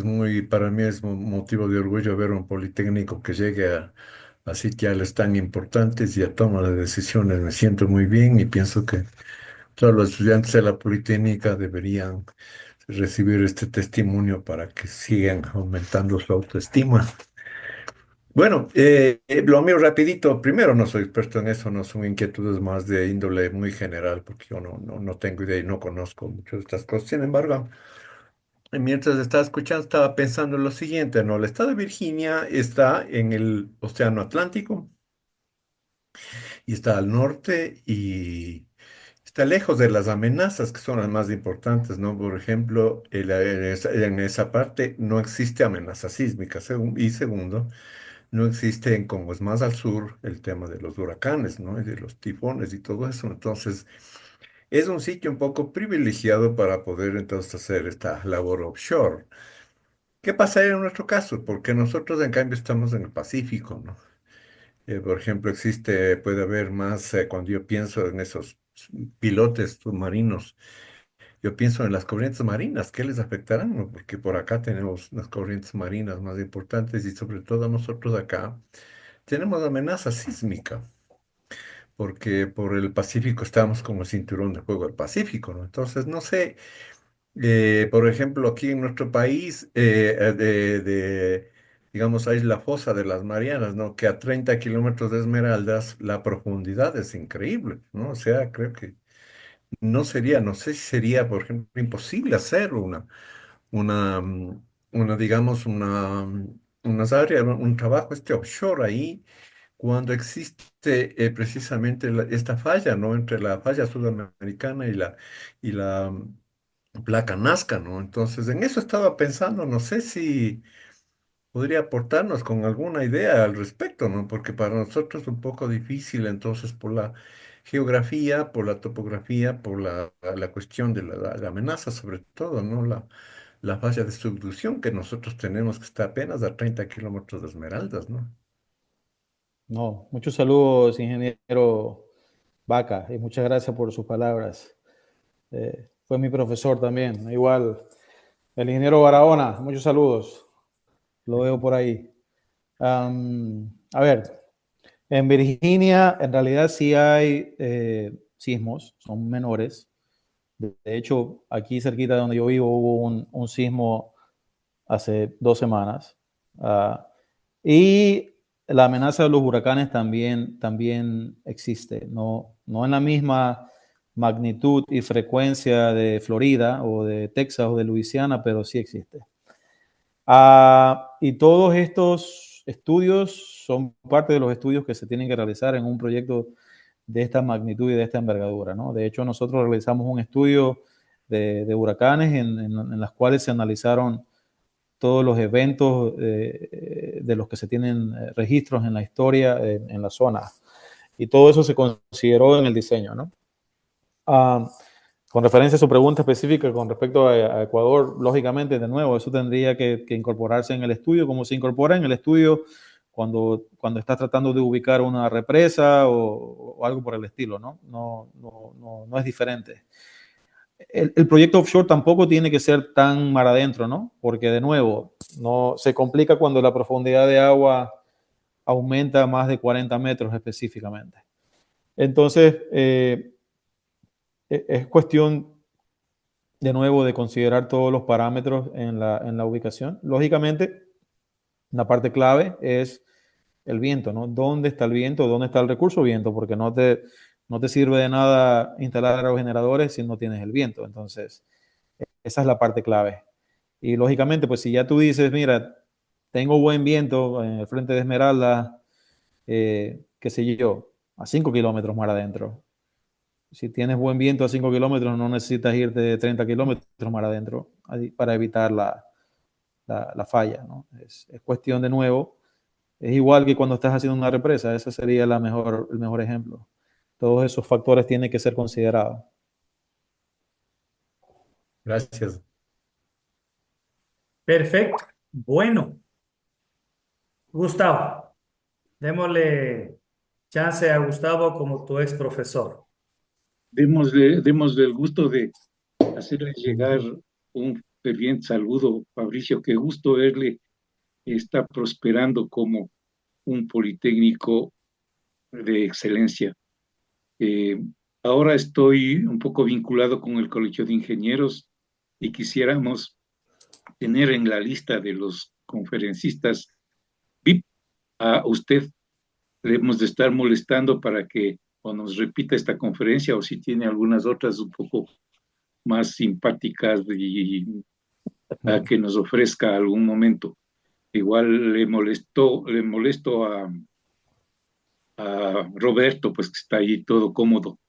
[SPEAKER 1] Para mí es motivo de orgullo ver un Politécnico que llegue a sitiales tan importantes y a toma de decisiones. Me siento muy bien y pienso que todos los estudiantes de la Politécnica deberían recibir este testimonio para que sigan aumentando su autoestima. Bueno, lo mío rapidito. Primero, no soy experto en eso, no son inquietudes más de índole muy general, porque yo no tengo idea y no conozco muchas de estas cosas. Sin embargo, mientras estaba escuchando, estaba pensando en lo siguiente, ¿no? El estado de Virginia está en el Océano Atlántico y está al norte y está lejos de las amenazas que son las más importantes, ¿no? Por ejemplo, en esa parte no existe amenaza sísmica. Y segundo, no existe, como es más al sur, el tema de los huracanes, ¿no? Y de los tifones y todo eso. Entonces, es un sitio un poco privilegiado para poder entonces hacer esta labor offshore. ¿Qué pasaría en nuestro caso? Porque nosotros, en cambio, estamos en el Pacífico, ¿no? Por ejemplo, puede haber más, cuando yo pienso en esos pilotes submarinos
[SPEAKER 7] yo pienso en las corrientes marinas, ¿qué les afectarán? ¿No? Porque por acá tenemos las corrientes marinas más importantes y sobre todo nosotros acá tenemos amenaza sísmica, porque por el Pacífico estamos como el cinturón de fuego del Pacífico, ¿no? Entonces, no sé, por ejemplo, aquí en nuestro país, digamos, hay la fosa de las Marianas, ¿no? Que a 30 kilómetros de Esmeraldas la profundidad es increíble, ¿no? O sea, creo que no sería, no sé si sería, por ejemplo, imposible hacer una, digamos, unas áreas, un trabajo offshore ahí, cuando existe precisamente esta falla, ¿no? Entre la falla sudamericana y la placa Nazca, ¿no? Entonces, en eso estaba pensando, no sé si podría aportarnos con alguna idea al respecto, ¿no? Porque para nosotros es un poco difícil, entonces, por la geografía, por la topografía, por la cuestión de la amenaza, sobre todo, ¿no? La falla de subducción que nosotros tenemos, que está apenas a 30 kilómetros de Esmeraldas, ¿no?
[SPEAKER 3] No, muchos saludos, ingeniero Vaca, y muchas gracias por sus palabras. Fue mi profesor también, igual. El ingeniero Barahona, muchos saludos. Lo veo por ahí. A ver, en Virginia en realidad sí hay sismos, son menores. De hecho, aquí cerquita de donde yo vivo hubo un sismo hace 2 semanas. Y la amenaza de los huracanes también existe, no en la misma magnitud y frecuencia de Florida o de Texas o de Luisiana, pero sí existe. Y todos estos estudios son parte de los estudios que se tienen que realizar en un proyecto de esta magnitud y de esta envergadura, ¿no? De hecho, nosotros realizamos un estudio de huracanes en las cuales se analizaron todos los eventos de los que se tienen registros en la historia en la zona. Y todo eso se consideró en el diseño, ¿no? Con referencia a su pregunta específica con respecto a Ecuador, lógicamente, de nuevo, eso tendría que incorporarse en el estudio, como se incorpora en el estudio cuando estás tratando de ubicar una represa o algo por el estilo, ¿no? No es diferente. El proyecto offshore tampoco tiene que ser tan mar adentro, ¿no? Porque, de nuevo, no se complica cuando la profundidad de agua aumenta más de 40 metros específicamente. Entonces, es cuestión, de nuevo, de considerar todos los parámetros en la ubicación. Lógicamente, una parte clave es el viento, ¿no? ¿Dónde está el viento? ¿Dónde está el recurso viento? Porque no te sirve de nada instalar aerogeneradores si no tienes el viento. Entonces, esa es la parte clave. Y lógicamente, pues si ya tú dices, mira, tengo buen viento en el frente de Esmeralda, qué sé yo, a 5 kilómetros mar adentro. Si tienes buen viento a 5 kilómetros, no necesitas irte de 30 kilómetros mar adentro para evitar la falla, ¿no? Es cuestión, de nuevo, es igual que cuando estás haciendo una represa, ese sería el mejor ejemplo. Todos esos factores tienen que ser considerados.
[SPEAKER 7] Gracias.
[SPEAKER 2] Perfecto. Bueno, Gustavo, démosle chance a Gustavo como tu ex profesor.
[SPEAKER 8] Démosle el gusto de hacerle llegar un ferviente saludo, Fabricio. Qué gusto verle. Está prosperando como un politécnico de excelencia. Eh, Ahora estoy un poco vinculado con el Colegio de Ingenieros y quisiéramos tener en la lista de los conferencistas VIP a usted. Le hemos de estar molestando para que o nos repita esta conferencia o si tiene algunas otras un poco más simpáticas y a que nos ofrezca algún momento. Igual le molesto a Roberto, pues que está ahí todo cómodo.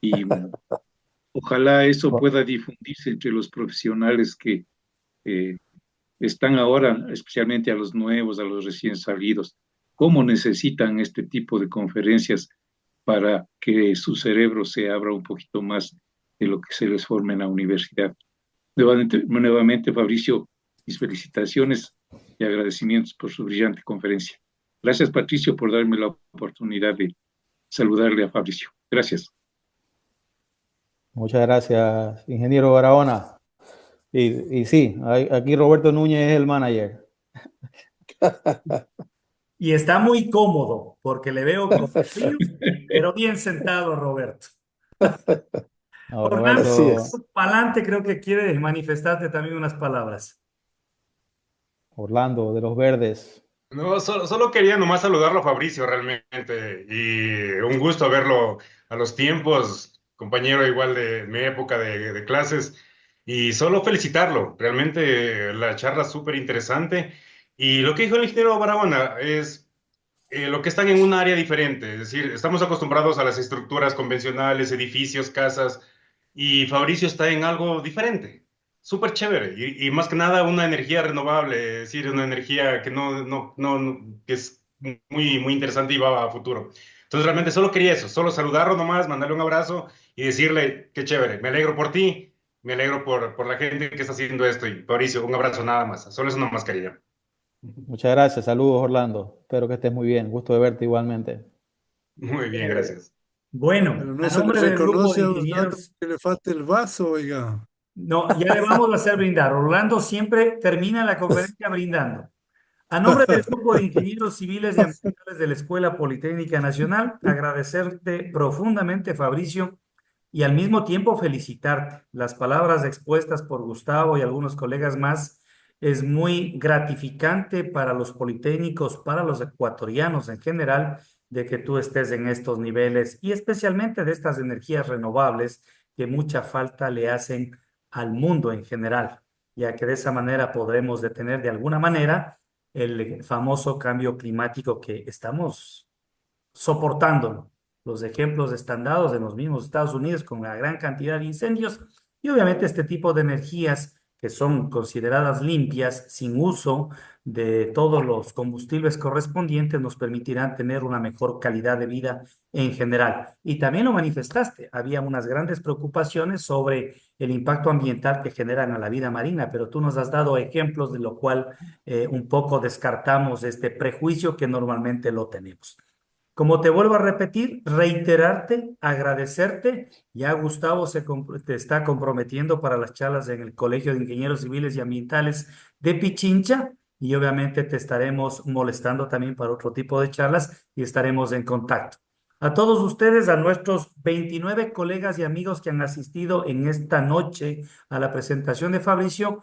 [SPEAKER 8] Y ojalá eso pueda difundirse entre los profesionales que eh, están ahora, especialmente a los nuevos, a los recién salidos, cómo necesitan este tipo de conferencias para que su cerebro se abra un poquito más de lo que se les forma en la universidad. Nuevamente, Fabricio, mis felicitaciones y agradecimientos por su brillante conferencia. Gracias, Patricio, por darme la oportunidad de saludarle a Fabricio. Gracias.
[SPEAKER 3] Muchas gracias, ingeniero Barahona. Y sí, aquí Roberto Núñez es el manager.
[SPEAKER 2] Y está muy cómodo porque le veo con frío, pero bien sentado, Roberto.
[SPEAKER 3] No,
[SPEAKER 2] Orlando,
[SPEAKER 4] Así
[SPEAKER 3] Roberto,
[SPEAKER 4] es.
[SPEAKER 2] Palante creo que quiere manifestarte también unas palabras.
[SPEAKER 3] Orlando, de los Verdes.
[SPEAKER 9] No, solo quería nomás saludarlo a Fabricio realmente y un gusto verlo a los tiempos, compañero igual de mi época de clases y solo felicitarlo, realmente la charla súper interesante y lo que dijo el ingeniero Barahona es lo que están en un área diferente, es decir, estamos acostumbrados a las estructuras convencionales, edificios, casas y Fabricio está en algo diferente. Súper chévere y más que nada una energía renovable, es decir, una energía que que es muy interesante y va a futuro. Entonces realmente solo quería eso, solo saludarlo nomás, mandarle un abrazo y decirle qué chévere, me alegro por ti, me alegro por la gente que está haciendo esto y Mauricio, un abrazo nada más, solo es una mascarilla.
[SPEAKER 3] Muchas gracias, saludos Orlando. Espero que estés muy bien. Gusto de verte igualmente.
[SPEAKER 9] Muy bien, gracias.
[SPEAKER 2] Bueno,
[SPEAKER 1] Pero no
[SPEAKER 2] a
[SPEAKER 1] se le
[SPEAKER 2] nombre del grupo
[SPEAKER 1] reconoce
[SPEAKER 2] de
[SPEAKER 1] a Orlando
[SPEAKER 2] ingenieros,
[SPEAKER 1] que le falta el vaso, oiga.
[SPEAKER 2] no, ya le vamos a hacer brindar. Orlando siempre termina la conferencia brindando. A nombre del grupo de ingenieros civiles y ambientales de la Escuela Politécnica Nacional, agradecerte profundamente, Fabricio, y al mismo tiempo felicitarte. Las palabras expuestas por Gustavo y algunos colegas más es muy gratificante para los politécnicos, para los ecuatorianos en general, de que tú estés en estos niveles y especialmente de estas energías renovables que mucha falta le hacen al mundo en general, ya que de esa manera podremos detener de alguna manera el famoso cambio climático que estamos soportándolo. Los ejemplos están dados en los mismos Estados Unidos con la gran cantidad de incendios y obviamente este tipo de energías que son consideradas limpias, sin uso de todos los combustibles correspondientes, nos permitirán tener una mejor calidad de vida en general. Y también lo manifestaste, había unas grandes preocupaciones sobre el impacto ambiental que generan a la vida marina, pero tú nos has dado ejemplos de lo cual un poco descartamos este prejuicio que normalmente lo tenemos. Como te vuelvo a repetir, reiterarte, agradecerte. Ya Gustavo te está comprometiendo para las charlas en el Colegio de Ingenieros Civiles y Ambientales de Pichincha y obviamente te estaremos molestando también para otro tipo de charlas y estaremos en contacto. A todos ustedes, a nuestros 29 colegas y amigos que han asistido en esta noche a la presentación de Fabricio,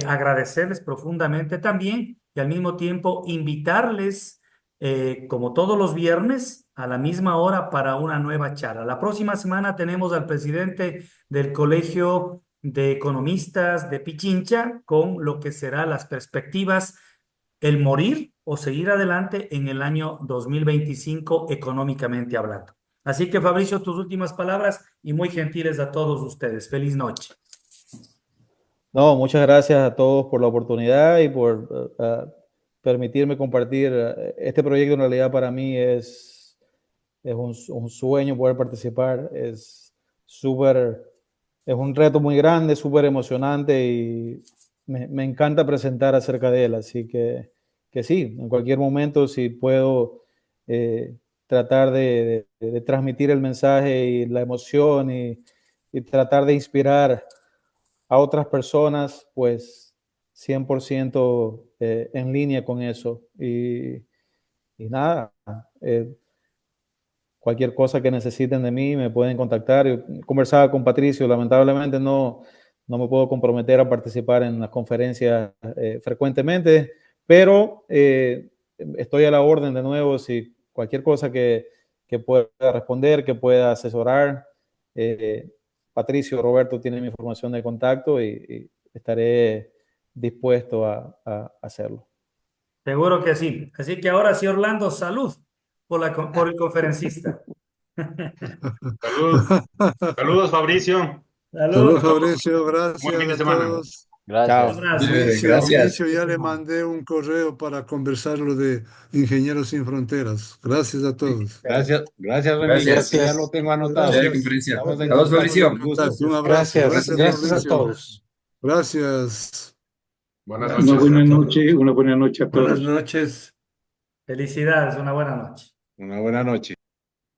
[SPEAKER 2] agradecerles profundamente también y al mismo tiempo invitarles como todos los viernes, a la misma hora para una nueva charla. La próxima semana tenemos al presidente del Colegio de Economistas de Pichincha con lo que serán las perspectivas, el morir o seguir adelante en el año 2025 económicamente hablando. Así que Fabricio, tus últimas palabras y muy gentiles a todos ustedes. Feliz noche.
[SPEAKER 3] No, muchas gracias a todos por la oportunidad y por permitirme compartir. Este proyecto en realidad para mí es un sueño poder participar. Es un reto muy grande, súper emocionante y me encanta presentar acerca de él. Así que sí, en cualquier momento si puedo tratar de transmitir el mensaje y la emoción y tratar de inspirar a otras personas, pues 100% en línea con eso. Y nada, cualquier cosa que necesiten de mí me pueden contactar. Yo conversaba con Patricio, lamentablemente no me puedo comprometer a participar en las conferencias frecuentemente, pero estoy a la orden de nuevo si cualquier cosa que pueda responder, que pueda asesorar. Patricio, Roberto tienen mi información de contacto y estaré dispuesto a hacerlo.
[SPEAKER 2] Seguro que sí. Así que ahora sí, Orlando, salud por el conferencista.
[SPEAKER 9] Salud. Saludos, Fabricio.
[SPEAKER 1] Saludos,
[SPEAKER 2] Salud.
[SPEAKER 1] Fabricio.
[SPEAKER 9] Buen fin
[SPEAKER 1] Gracias
[SPEAKER 9] de
[SPEAKER 1] a
[SPEAKER 9] semana.
[SPEAKER 1] todos.
[SPEAKER 5] Gracias.
[SPEAKER 2] Un abrazo.
[SPEAKER 1] A Inicio ya le mandé un correo para conversar lo de Ingenieros Sin Fronteras. Gracias a todos.
[SPEAKER 7] Gracias, gracias, Remy.
[SPEAKER 10] Gracias.
[SPEAKER 7] Ya lo tengo anotado.
[SPEAKER 10] Chévere
[SPEAKER 1] Gracias.
[SPEAKER 10] conferencia.
[SPEAKER 7] Estamos en
[SPEAKER 10] Saludos,
[SPEAKER 7] contacto.
[SPEAKER 10] Fabricio.
[SPEAKER 7] Gusto.
[SPEAKER 1] Un abrazo.
[SPEAKER 4] Gracias, gracias a
[SPEAKER 1] Fabricio.
[SPEAKER 4] todos.
[SPEAKER 1] Gracias.
[SPEAKER 9] Buenas
[SPEAKER 8] Una
[SPEAKER 9] noches.
[SPEAKER 8] buena noche a todos.
[SPEAKER 7] Buenas noches.
[SPEAKER 2] Felicidades, una buena noche.
[SPEAKER 7] Una buena noche.